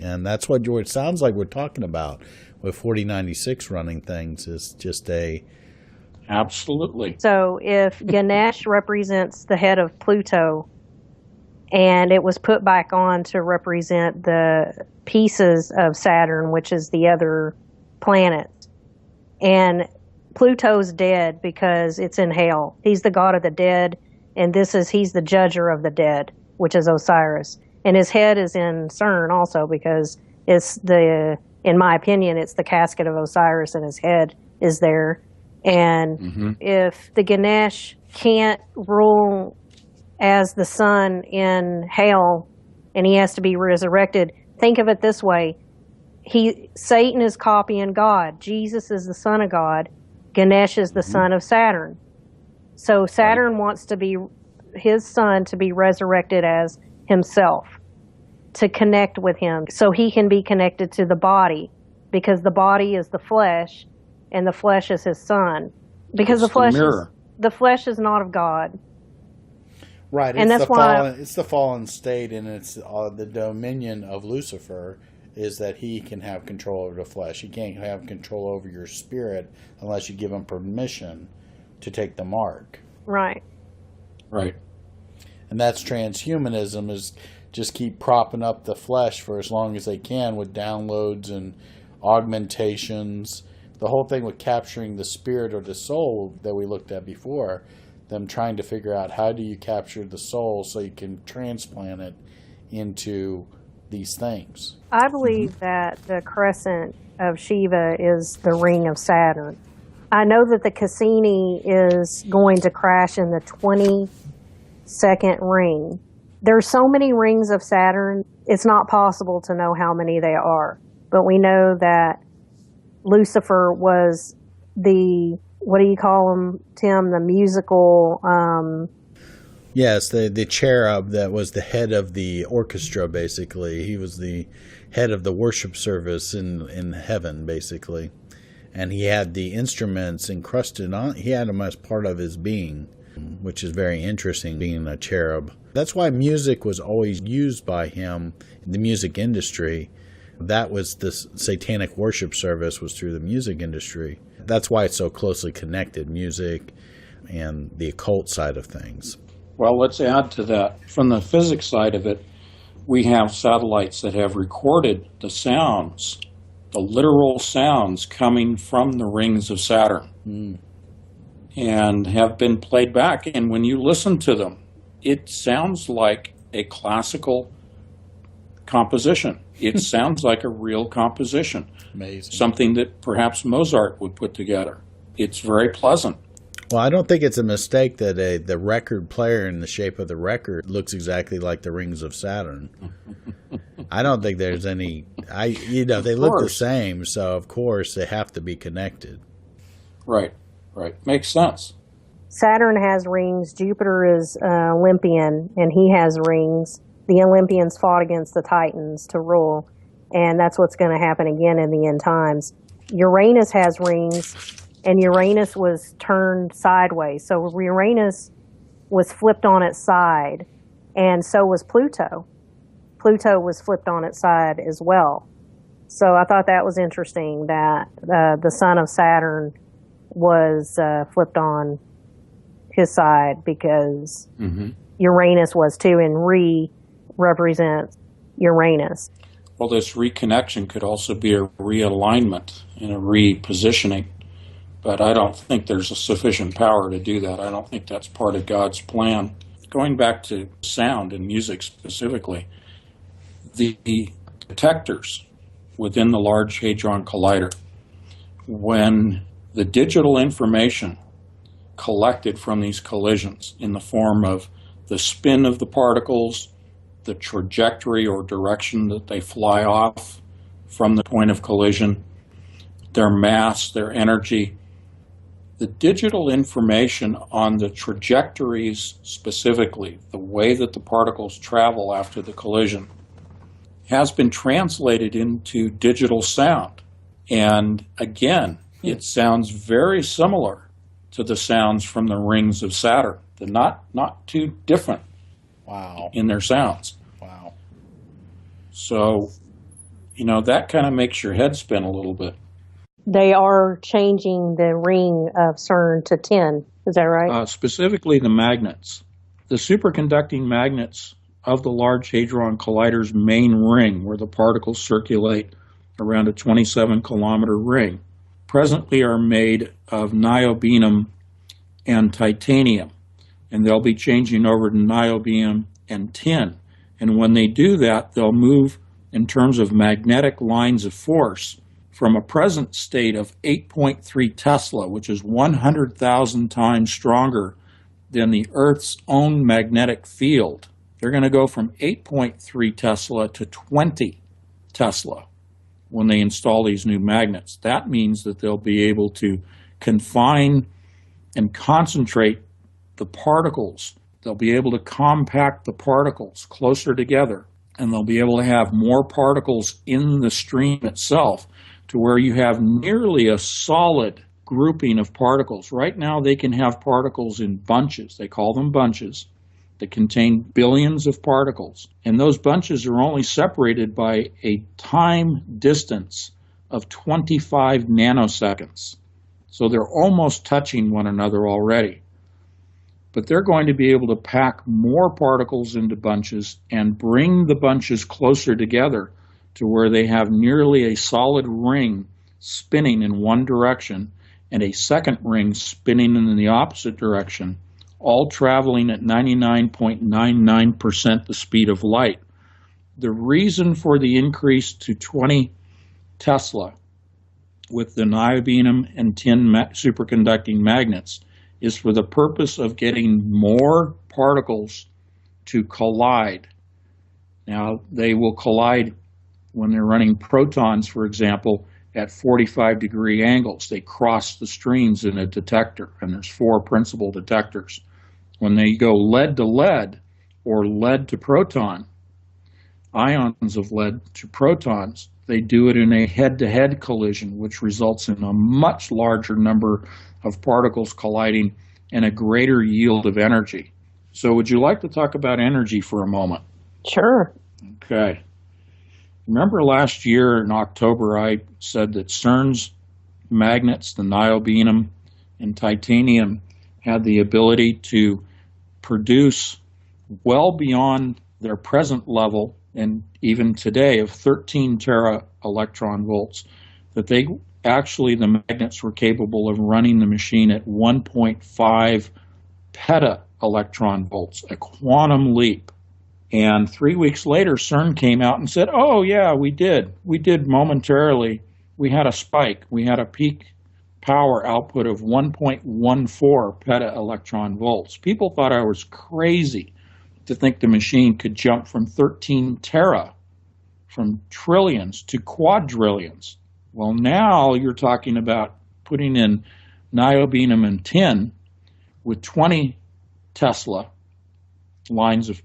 And that's what George sounds like we're talking about with 4096 running things, is just a... Absolutely. So if Ganesh represents the head of Pluto and it was put back on to represent the pieces of Saturn, which is the other planet, and Pluto's dead because it's in hell. He's the god of the dead, and he's the judger of the dead, which is Osiris. And his head is in CERN also because in my opinion, it's the casket of Osiris and his head is there. And if the Ganesh can't rule as the sun in hell and he has to be resurrected, think of it this way. Satan is copying God. Jesus is the son of God. Ganesh is the son of Saturn. So Saturn wants to be his son to be resurrected as himself, to connect with him, so he can be connected to the body, because the body is the flesh, and the flesh is his son. Because It's the flesh is not of God. Right, and that's why it's the fallen state, and it's the dominion of Lucifer is that he can have control over the flesh. He can't have control over your spirit unless you give him permission to take the mark. Right. Right. And that's transhumanism, is just keep propping up the flesh for as long as they can with downloads and augmentations. The whole thing with capturing the spirit or the soul that we looked at before, them trying to figure out how do you capture the soul so you can transplant it into these things. I believe that the crescent of Shiva is the ring of Saturn. I know that the Cassini is going to crash in the 22nd ring. There's so many rings of Saturn, it's not possible to know how many they are. But we know that Lucifer was the, what do you call him, Tim? The musical... Yes, the cherub that was the head of the orchestra, basically. He was the head of the worship service in heaven, basically. And he had the instruments encrusted on, he had them as part of his being, which is very interesting, being a cherub. That's why music was always used by him in the music industry. That was the satanic worship service, was through the music industry. That's why it's so closely connected, music and the occult side of things. Well, let's add to that. From the physics side of it, we have satellites that have recorded the sounds, the literal sounds coming from the rings of Saturn, and have been played back. And when you listen to them, it sounds like a classical composition. It sounds like a real composition. Amazing. Something that perhaps Mozart would put together. It's very pleasant. Well, I don't think it's a mistake that the record player in the shape of the record looks exactly like the rings of Saturn. I don't think there's any, they look the same, so of course they have to be connected. Right. Makes sense. Saturn has rings. Jupiter is Olympian, and he has rings. The Olympians fought against the Titans to rule, and that's what's going to happen again in the end times. Uranus has rings, and Uranus was turned sideways. So Uranus was flipped on its side, and so was Pluto. Pluto was flipped on its side as well. So I thought that was interesting that the son of Saturn was flipped on his side, because Uranus was too, and represents Uranus. Well, this reconnection could also be a realignment and a repositioning. But I don't think there's a sufficient power to do that. I don't think that's part of God's plan. Going back to sound and music specifically, the detectors within the Large Hadron Collider, when the digital information collected from these collisions in the form of the spin of the particles, the trajectory or direction that they fly off from the point of collision, their mass, their energy, the digital information on the trajectories specifically, the way that the particles travel after the collision, has been translated into digital sound. And again, it sounds very similar to the sounds from the rings of Saturn. They're not too different in their sounds. Wow. So, that kind of makes your head spin a little bit. They are changing the ring of CERN to 10. Is that right? Specifically the magnets. The superconducting magnets of the Large Hadron Collider's main ring, where the particles circulate around a 27-kilometer ring, presently are made of niobium and titanium. And they'll be changing over to niobium and tin. And when they do that, they'll move in terms of magnetic lines of force from a present state of 8.3 Tesla, which is 100,000 times stronger than the Earth's own magnetic field. They're going to go from 8.3 Tesla to 20 Tesla, when they install these new magnets. That means that they'll be able to confine and concentrate the particles. They'll be able to compact the particles closer together, and they'll be able to have more particles in the stream itself to where you have nearly a solid grouping of particles. Right now they can have particles in bunches. They call them bunches that contain billions of particles. And those bunches are only separated by a time distance of 25 nanoseconds. So they're almost touching one another already. But they're going to be able to pack more particles into bunches and bring the bunches closer together to where they have nearly a solid ring spinning in one direction and a second ring spinning in the opposite direction, all traveling at 99.99% the speed of light. The reason for the increase to 20 Tesla with the niobium and tin superconducting magnets is for the purpose of getting more particles to collide. Now, they will collide when they're running protons, for example, at 45-degree angles. They cross the streams in a detector, and there's 4 principal detectors. When they go lead to lead or lead to proton, ions of lead to protons, they do it in a head-to-head collision, which results in a much larger number of particles colliding and a greater yield of energy. So would you like to talk about energy for a moment? Sure. Okay. Remember last year in October, I said that CERN's magnets, the niobium and titanium, had the ability to produce well beyond their present level, and even today, of 13 tera electron volts, that they actually, the magnets were capable of running the machine at 1.5 peta electron volts, a quantum leap. And 3 weeks later, CERN came out and said, oh, yeah, we did. We did momentarily. We had a spike. We had a peak power output of 1.14 peta electron volts. People thought I was crazy to think the machine could jump from 13 tera, from trillions to quadrillions. Well, now you're talking about putting in niobium and tin with 20 Tesla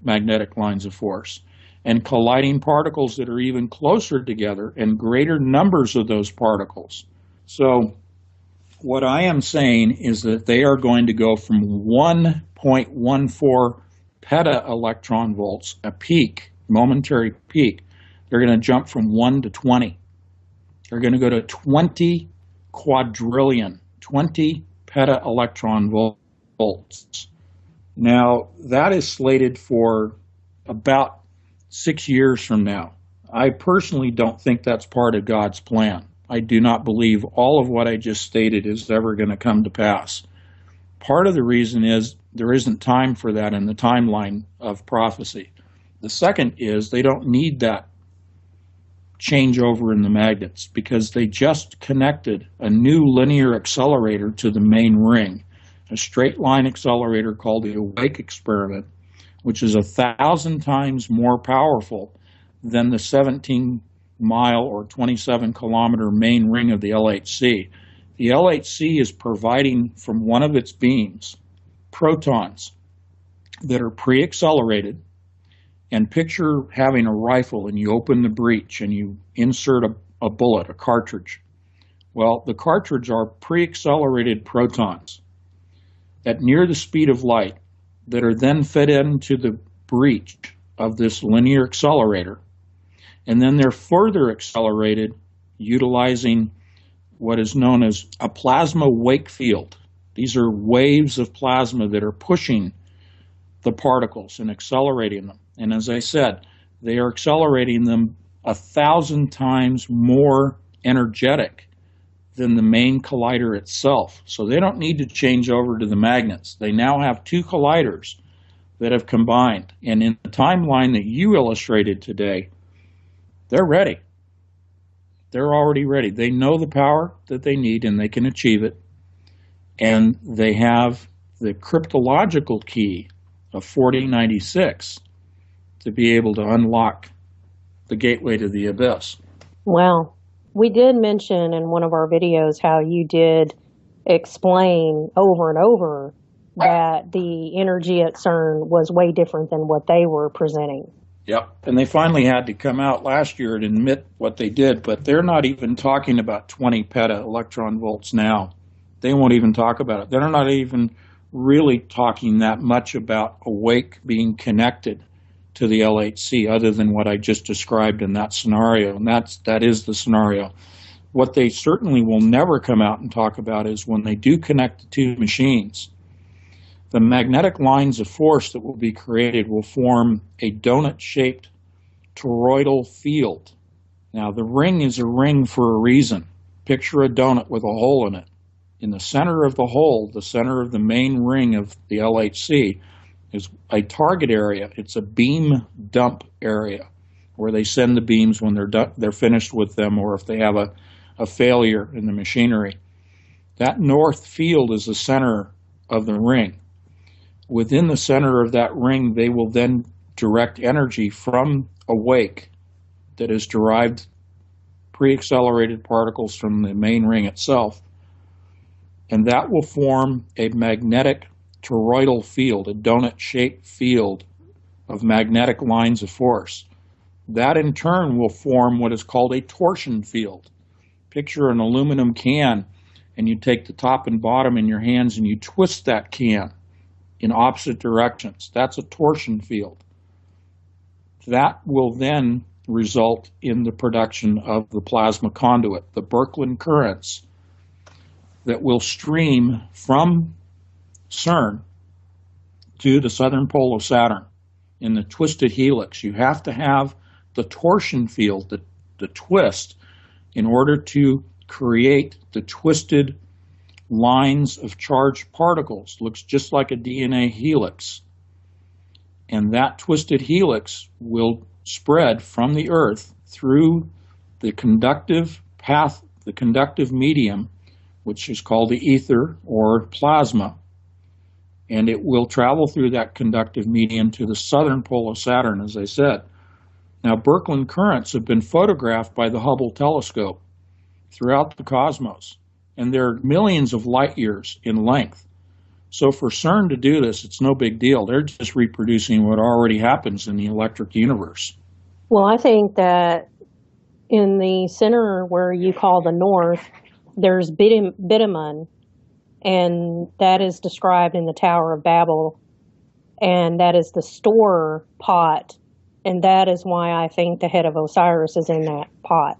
magnetic lines of force, and colliding particles that are even closer together and greater numbers of those particles. So what I am saying is that they are going to go from 1.14 peta electron volts, a peak, momentary peak. They're going to jump from 1 to 20. They're going to go to 20 quadrillion, 20 peta electron volts. Now, that is slated for about 6 years from now. I personally don't think that's part of God's plan. I do not believe all of what I just stated is ever going to come to pass. Part of the reason is there isn't time for that in the timeline of prophecy. The second is they don't need that changeover in the magnets because they just connected a new linear accelerator to the main ring, a straight line accelerator called the Awake experiment, which is 1,000 times more powerful than the 17-mile or 27-kilometer main ring of the LHC. The LHC is providing from one of its beams protons that are pre-accelerated, and picture having a rifle and you open the breech and you insert a bullet, a cartridge. Well, the cartridge are pre-accelerated protons at near the speed of light that are then fed into the breech of this linear accelerator, and then they're further accelerated utilizing what is known as a plasma wake field. These are waves of plasma that are pushing the particles and accelerating them. And as I said, they are accelerating them 1,000 times more energetic than the main collider itself. So they don't need to change over to the magnets. They now have 2 colliders that have combined. And in the timeline that you illustrated today, they're ready. They're already ready. They know the power that they need and they can achieve it. And they have the cryptological key of 4096 to be able to unlock the gateway to the abyss. Wow. We did mention in one of our videos how you did explain over and over that the energy at CERN was way different than what they were presenting. Yep. And they finally had to come out last year and admit what they did, but they're not even talking about 20 peta electron volts now. They won't even talk about it. They're not even really talking that much about awake being connected to the LHC other than what I just described in that scenario. And that is the scenario. What they certainly will never come out and talk about is when they do connect the two machines, the magnetic lines of force that will be created will form a donut-shaped toroidal field. Now, the ring is a ring for a reason. Picture a donut with a hole in it. In the center of the hole, the center of the main ring of the LHC, is a target area. It's a beam dump area where they send the beams when they're finished with them, or if they have a failure in the machinery. That north field is the center of the ring. Within the center of that ring, they will then direct energy from a wake that is derived pre-accelerated particles from the main ring itself, and that will form a magnetic toroidal field, a donut-shaped field of magnetic lines of force. That in turn will form what is called a torsion field. Picture an aluminum can, and you take the top and bottom in your hands and you twist that can in opposite directions. That's a torsion field. That will then result in the production of the plasma conduit, the Birkeland currents, that will stream from CERN to the southern pole of Saturn in the twisted helix. You have to have the torsion field, the twist, in order to create the twisted lines of charged particles. Looks just like a DNA helix. And that twisted helix will spread from the Earth through the conductive path, the conductive medium, which is called the ether or plasma, and it will travel through that conductive medium to the southern pole of Saturn, as I said. Now, Birkeland currents have been photographed by the Hubble telescope throughout the cosmos, and they're millions of light years in length. So for CERN to do this, it's no big deal. They're just reproducing what already happens in the electric universe. Well, I think that in the center where you call the north, there's bitumen, and that is described in the Tower of Babel, and that is the store pot, and that is why I think the head of Osiris is in that pot.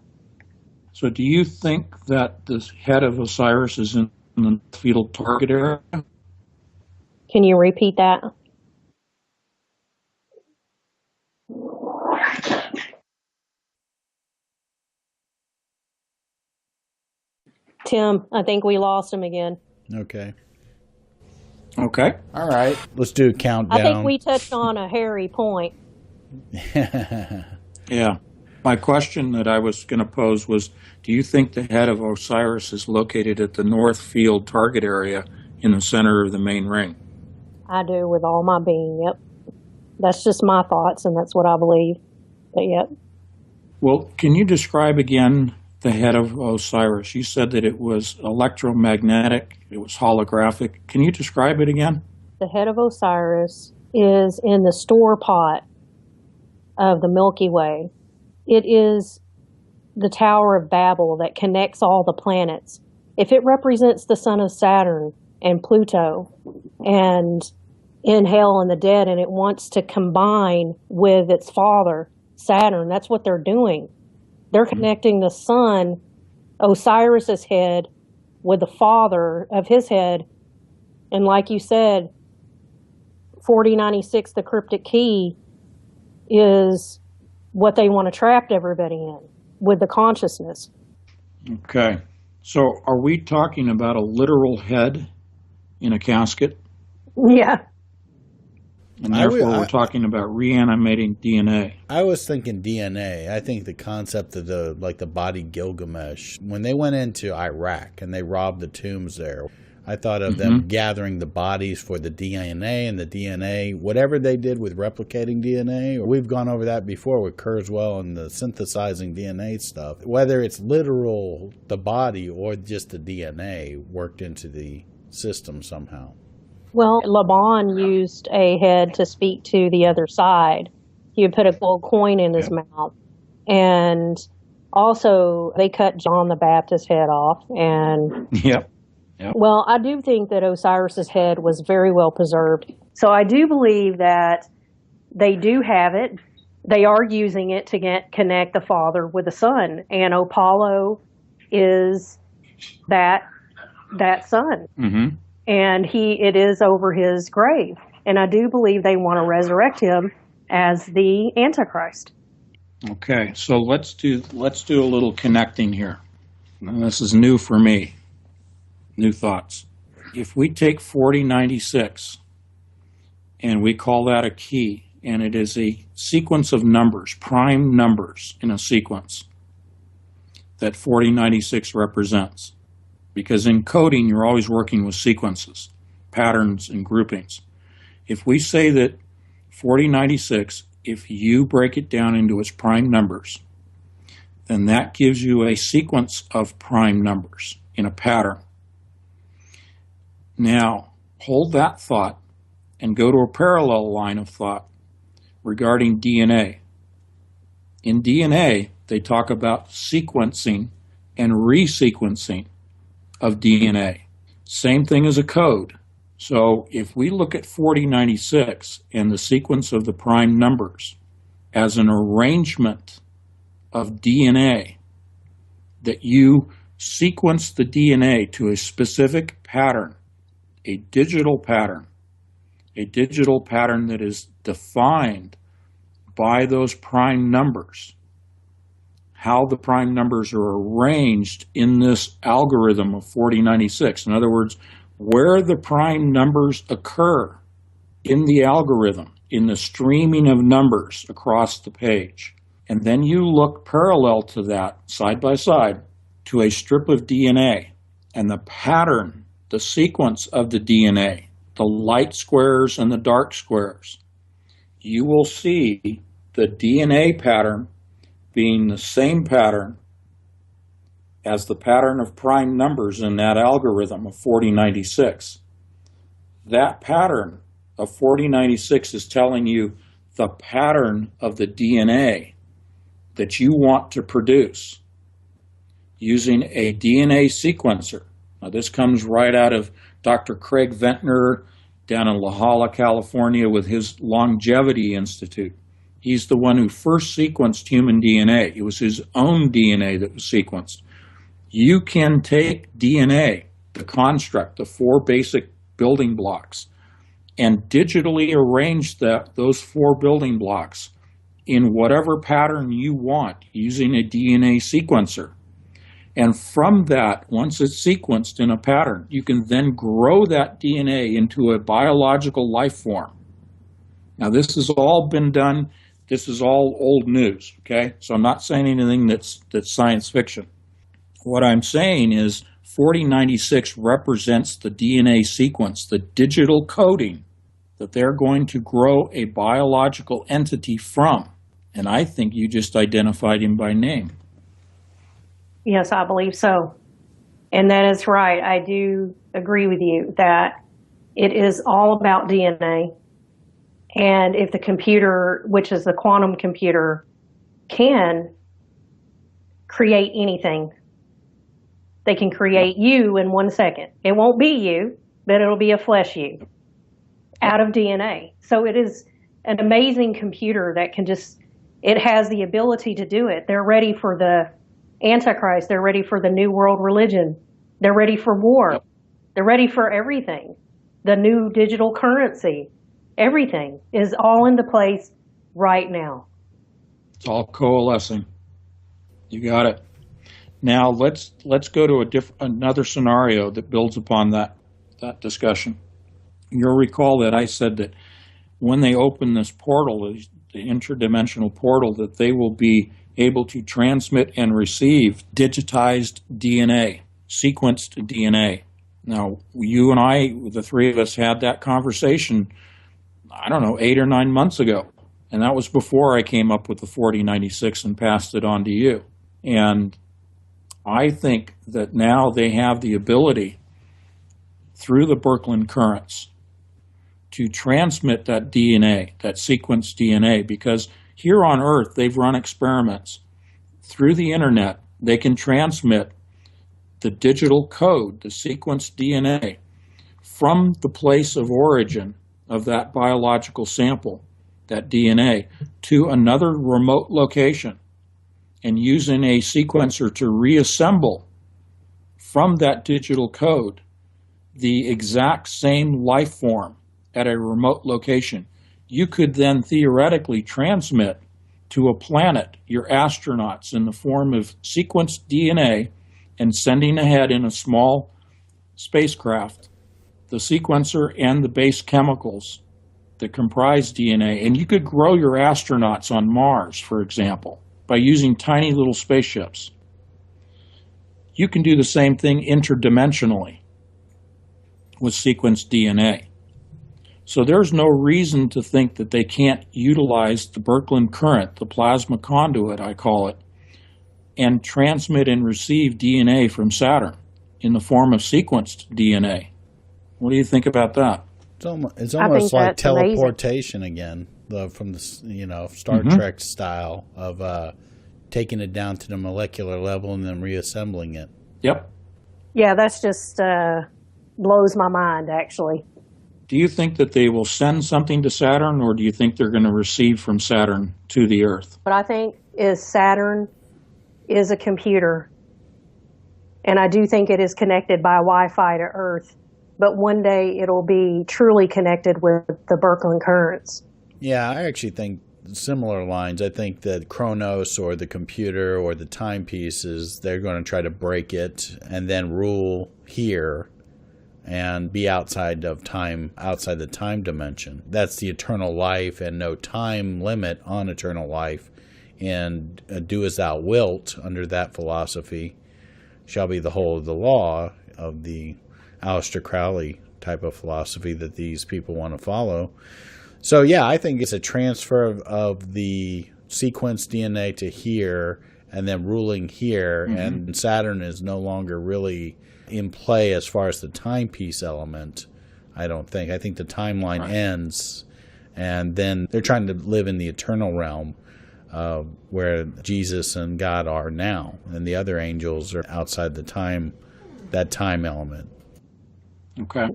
So do you think that the head of Osiris is in the fetal target area? Can you repeat that? Tim, I think we lost him again. Okay. Okay. All right. Let's do a countdown. I think we touched on a hairy point. Yeah. My question that I was going to pose was, do you think the head of Osiris is located at the north field target area in the center of the main ring? I do with all my being, yep. That's just my thoughts, and that's what I believe. But yep. Well, can you describe again the head of Osiris? You said that it was electromagnetic, it was holographic. Can you describe it again? The head of Osiris is in the store pot of the Milky Way. It is the Tower of Babel that connects all the planets. If it represents the sun of Saturn and Pluto and in hell and the dead, and it wants to combine with its father, Saturn, that's what they're doing. They're connecting the sun, Osiris's head, with the father of his head. And like you said, 4096, the cryptic key, is what they want to trap everybody in with the consciousness. Okay. So are we talking about a literal head in a casket? Yeah. And therefore we're talking about reanimating DNA. I was thinking DNA. I think the concept of the body Gilgamesh, when they went into Iraq and they robbed the tombs there, I thought of them gathering the bodies for the DNA, and the DNA, whatever they did with replicating DNA. We've gone over that before with Kurzweil and the synthesizing DNA stuff. Whether it's literal, the body, or just the DNA worked into the system somehow. Well, Laban used a head to speak to the other side. He would put a gold coin in his mouth. And also, they cut John the Baptist's head off. And well, I do think that Osiris's head was very well preserved. So I do believe that they do have it. They are using it to connect the Father with the Son. And Apollo is that son. And it is over his grave. And I do believe they want to resurrect him as the Antichrist. Okay, so let's do a little connecting here. Now, this is new for me. New thoughts. If we take 4096 and we call that a key, and it is a sequence of numbers, prime numbers in a sequence that 4096 represents. Because in coding, you're always working with sequences, patterns, and groupings. If we say that 4096, if you break it down into its prime numbers, then that gives you a sequence of prime numbers in a pattern. Now, hold that thought and go to a parallel line of thought regarding DNA. In DNA, they talk about sequencing and resequencing of DNA. Same thing as a code. So if we look at 4096 and the sequence of the prime numbers as an arrangement of DNA, that you sequence the DNA to a specific pattern, a digital pattern that is defined by those prime numbers, how the prime numbers are arranged in this algorithm of 4096. In other words, where the prime numbers occur in the algorithm, in the streaming of numbers across the page. And then you look parallel to that, side by side, to a strip of DNA and the pattern, the sequence of the DNA, the light squares and the dark squares. You will see the DNA pattern being the same pattern as the pattern of prime numbers in that algorithm of 4096. That pattern of 4096 is telling you the pattern of the DNA that you want to produce using a DNA sequencer. Now, this comes right out of Dr. Craig Ventnor down in La Jolla, California with his Longevity Institute. He's the one who first sequenced human DNA. It was his own DNA that was sequenced. You can take DNA, the construct, the four basic building blocks, and digitally arrange those four building blocks in whatever pattern you want using a DNA sequencer. And from that, once it's sequenced in a pattern, you can then grow that DNA into a biological life form. Now, this has all been done. This is all old news, okay? So I'm not saying anything that's science fiction. What I'm saying is 4096 represents the DNA sequence, the digital coding that they're going to grow a biological entity from. And I think you just identified him by name. Yes, I believe so. And that is right. I do agree with you that it is all about DNA. And if the computer, which is the quantum computer, can create anything, they can create you in 1 second. It won't be you, but it'll be a flesh you out of DNA. So it is an amazing computer that can it has the ability to do it. They're ready for the Antichrist. They're ready for the New World Religion. They're ready for war. Yep. They're ready for everything. The new digital currency. Everything is all into place right now. It's all coalescing. You got it. Now let's go to another scenario that builds upon that discussion. You'll recall that I said that when they open this portal, the interdimensional portal, that they will be able to transmit and receive digitized DNA, sequenced DNA. Now, you and I, the three of us, had that conversation, I don't know, 8 or 9 months ago. And that was before I came up with the 4096 and passed it on to you. And I think that now they have the ability, through the Birkeland currents, to transmit that DNA, that sequence DNA, because here on Earth, they've run experiments. Through the internet, they can transmit the digital code, the sequence DNA, from the place of origin of that biological sample, that DNA, to another remote location, and using a sequencer to reassemble from that digital code the exact same life form at a remote location. You could then theoretically transmit to a planet your astronauts in the form of sequenced DNA, and sending ahead in a small spacecraft the sequencer and the base chemicals that comprise DNA. And you could grow your astronauts on Mars, for example, by using tiny little spaceships. You can do the same thing interdimensionally with sequenced DNA. So there's no reason to think that they can't utilize the Birkeland current, the plasma conduit, I call it, and transmit and receive DNA from Saturn in the form of sequenced DNA. What do you think about that? It's almost like teleportation again, from the Star Trek style of taking it down to the molecular level and then reassembling it. Yep. Yeah, that's just blows my mind, actually. Do you think that they will send something to Saturn, or do you think they're going to receive from Saturn to the Earth? What I think is Saturn is a computer, and I do think it is connected by Wi-Fi to Earth, but one day it'll be truly connected with the Birkeland currents. Yeah, I actually think similar lines. I think that Kronos or the computer or the timepieces, they're going to try to break it and then rule here and be outside of time, outside the time dimension. That's the eternal life and no time limit on eternal life. And do as thou wilt, under that philosophy, shall be the whole of the law of the Aleister Crowley type of philosophy that these people want to follow. So, yeah, I think it's a transfer of the sequence DNA to here and then ruling here. And Saturn is no longer really in play as far as the timepiece element, I don't think. I think the timeline ends, and then they're trying to live in the eternal realm, where Jesus and God are now, and the other angels are outside the time, that time element. Okay.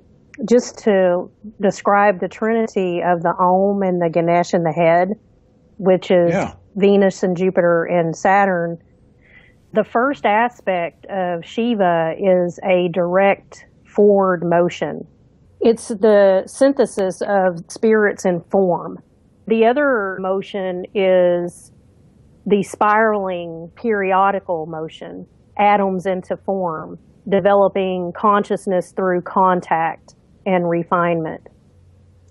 Just to describe the trinity of the Om and the Ganesh in the head, which is Venus and Jupiter and Saturn, the first aspect of Shiva is a direct forward motion. It's the synthesis of spirits in form. The other motion is the spiraling periodical motion, atoms into form, developing consciousness through contact and refinement.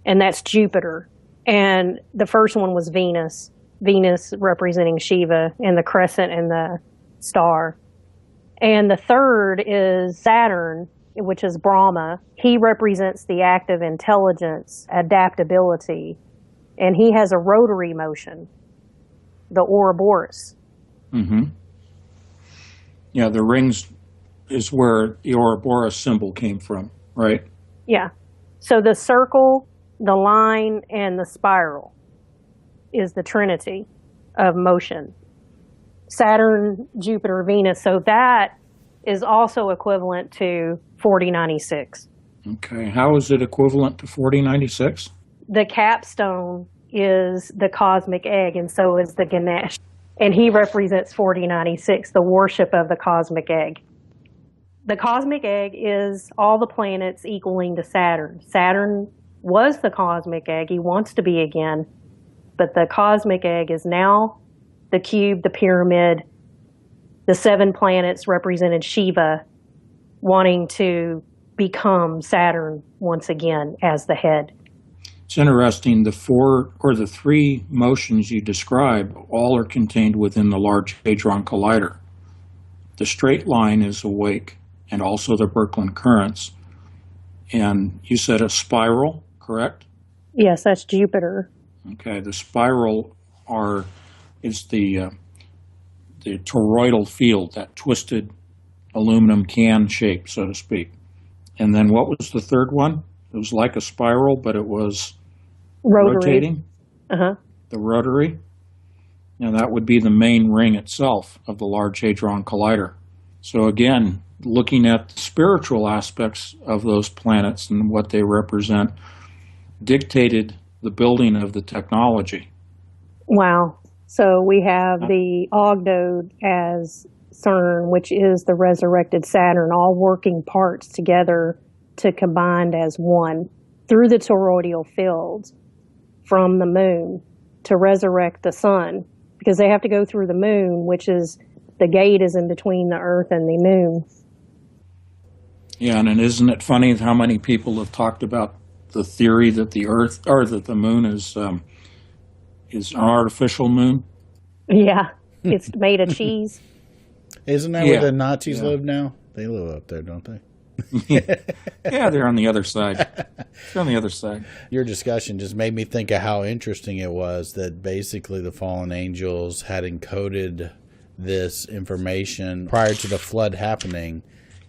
And that's Jupiter. And the first one was Venus, Venus representing Shiva and the crescent and the star. And the third is Saturn, which is Brahma. He represents the active intelligence, adaptability, and he has a rotary motion, the Ouroboros. Yeah, the rings is where the Ouroboros symbol came from, right? Yeah. So the circle, the line, and the spiral is the trinity of motion. Saturn, Jupiter, Venus. So that is also equivalent to 4096. Okay. How is it equivalent to 4096? The capstone is the cosmic egg, and so is the Ganesh. And he represents 4096, the worship of the cosmic egg. The cosmic egg is all the planets equaling to Saturn. Saturn was the cosmic egg. He wants to be again. But the cosmic egg is now the cube, the pyramid, the 7 planets represented Shiva, wanting to become Saturn once again as the head. It's interesting, the 4 or the 3 motions you describe all are contained within the Large Hadron Collider. The straight line is awake, and also the Birkeland currents. And you said a spiral, correct? Yes, that's Jupiter. Okay, the spiral is the toroidal field, that twisted aluminum can shape, so to speak. And then what was the third one? It was like a spiral, but it was Rotary. rotating. Uh-huh. The rotary. Now that would be the main ring itself of the Large Hadron Collider. So again, looking at the spiritual aspects of those planets and what they represent dictated the building of the technology. Wow. So we have the Ogdode as CERN, which is the resurrected Saturn, all working parts together to combine as one through the toroidal fields from the moon to resurrect the sun, because they have to go through the moon, which is the gate is in between the Earth and the moon. Yeah, and isn't it funny how many people have talked about the theory that the Earth or that the moon is an artificial moon? Yeah, it's made of cheese. Isn't that where the Nazis live now? They live up there, don't they? Yeah, they're on the other side. They're on the other side. Your discussion just made me think of how interesting it was that basically the fallen angels had encoded this information prior to the flood happening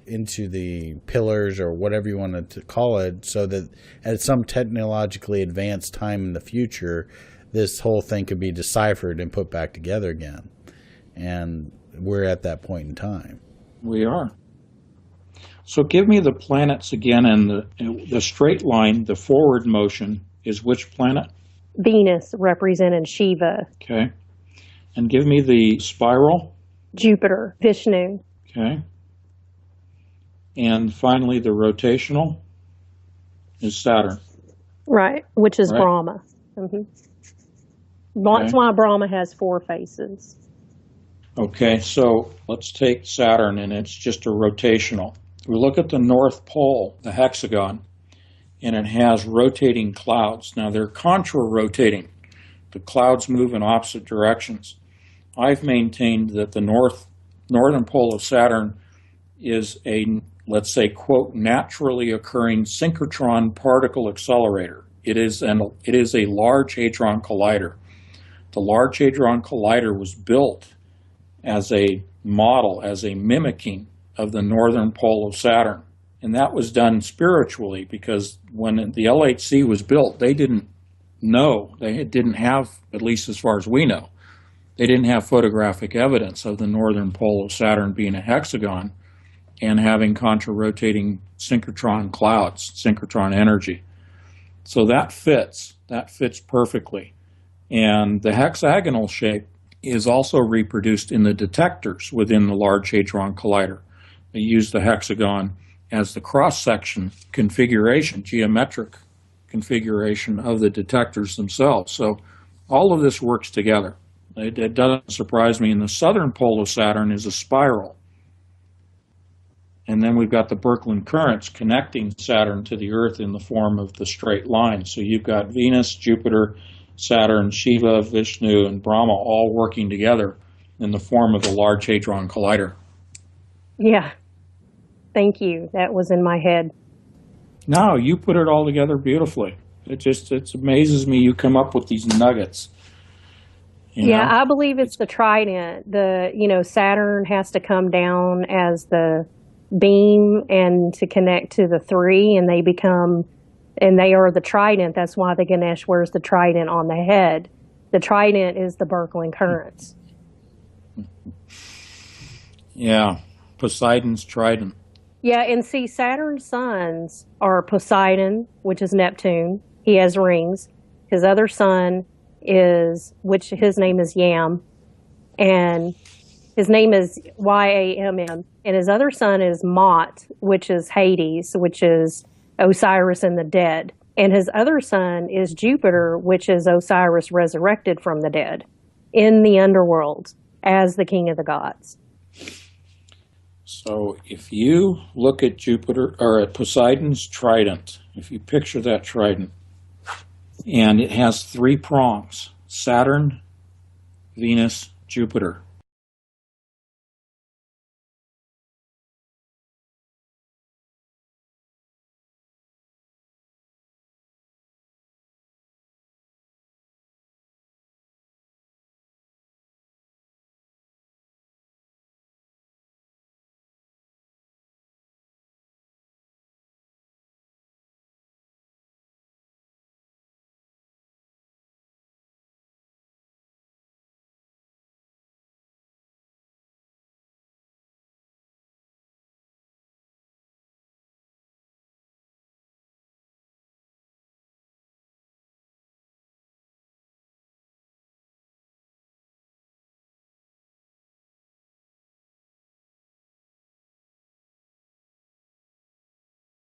into the pillars or whatever you wanted to call it, so that at some technologically advanced time in the future, this whole thing could be deciphered and put back together again. And we're at that point in time. We are. So give me the planets again, and the straight line, the forward motion, is which planet? Venus, represented Shiva. Okay. And give me the spiral? Jupiter, Vishnu. Okay. And finally, the rotational is Saturn. Right, which is Right. Brahma. That's why Brahma has 4 faces. Okay, so let's take Saturn, and it's just a rotational. We look at the North Pole, the hexagon, and it has rotating clouds. Now, they're contra-rotating. The clouds move in opposite directions. I've maintained that the northern pole of Saturn is a, let's say, quote, naturally occurring synchrotron particle accelerator. It is a Large Hadron Collider. The Large Hadron Collider was built as a model, as a mimicking of the northern pole of Saturn. And that was done spiritually, because when the LHC was built, they didn't know, they didn't have, at least as far as we know, they didn't have photographic evidence of the northern pole of Saturn being a hexagon and having contra-rotating synchrotron clouds, synchrotron energy. So that fits perfectly. And the hexagonal shape is also reproduced in the detectors within the Large Hadron Collider. They use the hexagon as the cross-section configuration, geometric configuration of the detectors themselves. So all of this works together. It doesn't surprise me. And the southern pole of Saturn is a spiral. And then we've got the Birkeland currents connecting Saturn to the Earth in the form of the straight line. So you've got Venus, Jupiter, Saturn, Shiva, Vishnu, and Brahma all working together in the form of the Large Hadron Collider. Yeah. Thank you. That was in my head. No, you put it all together beautifully. It amazes me you come up with these nuggets. Yeah, I believe it's the trident. Saturn has to come down as the beam and to connect to the 3, and they are the trident. That's why the Ganesh wears the trident on the head. The trident is the Birkeland currents. Yeah, Poseidon's trident. Yeah, and see, Saturn's sons are Poseidon, which is Neptune. He has rings. His other son which his name is Yam, and his name is Yamm, and his other son is Mot, which is Hades, which is Osiris and the dead. And his other son is Jupiter, which is Osiris resurrected from the dead in the underworld as the king of the gods. So if you look at Jupiter or at Poseidon's trident, if you picture that trident, and it has 3 prongs, Saturn, Venus, Jupiter.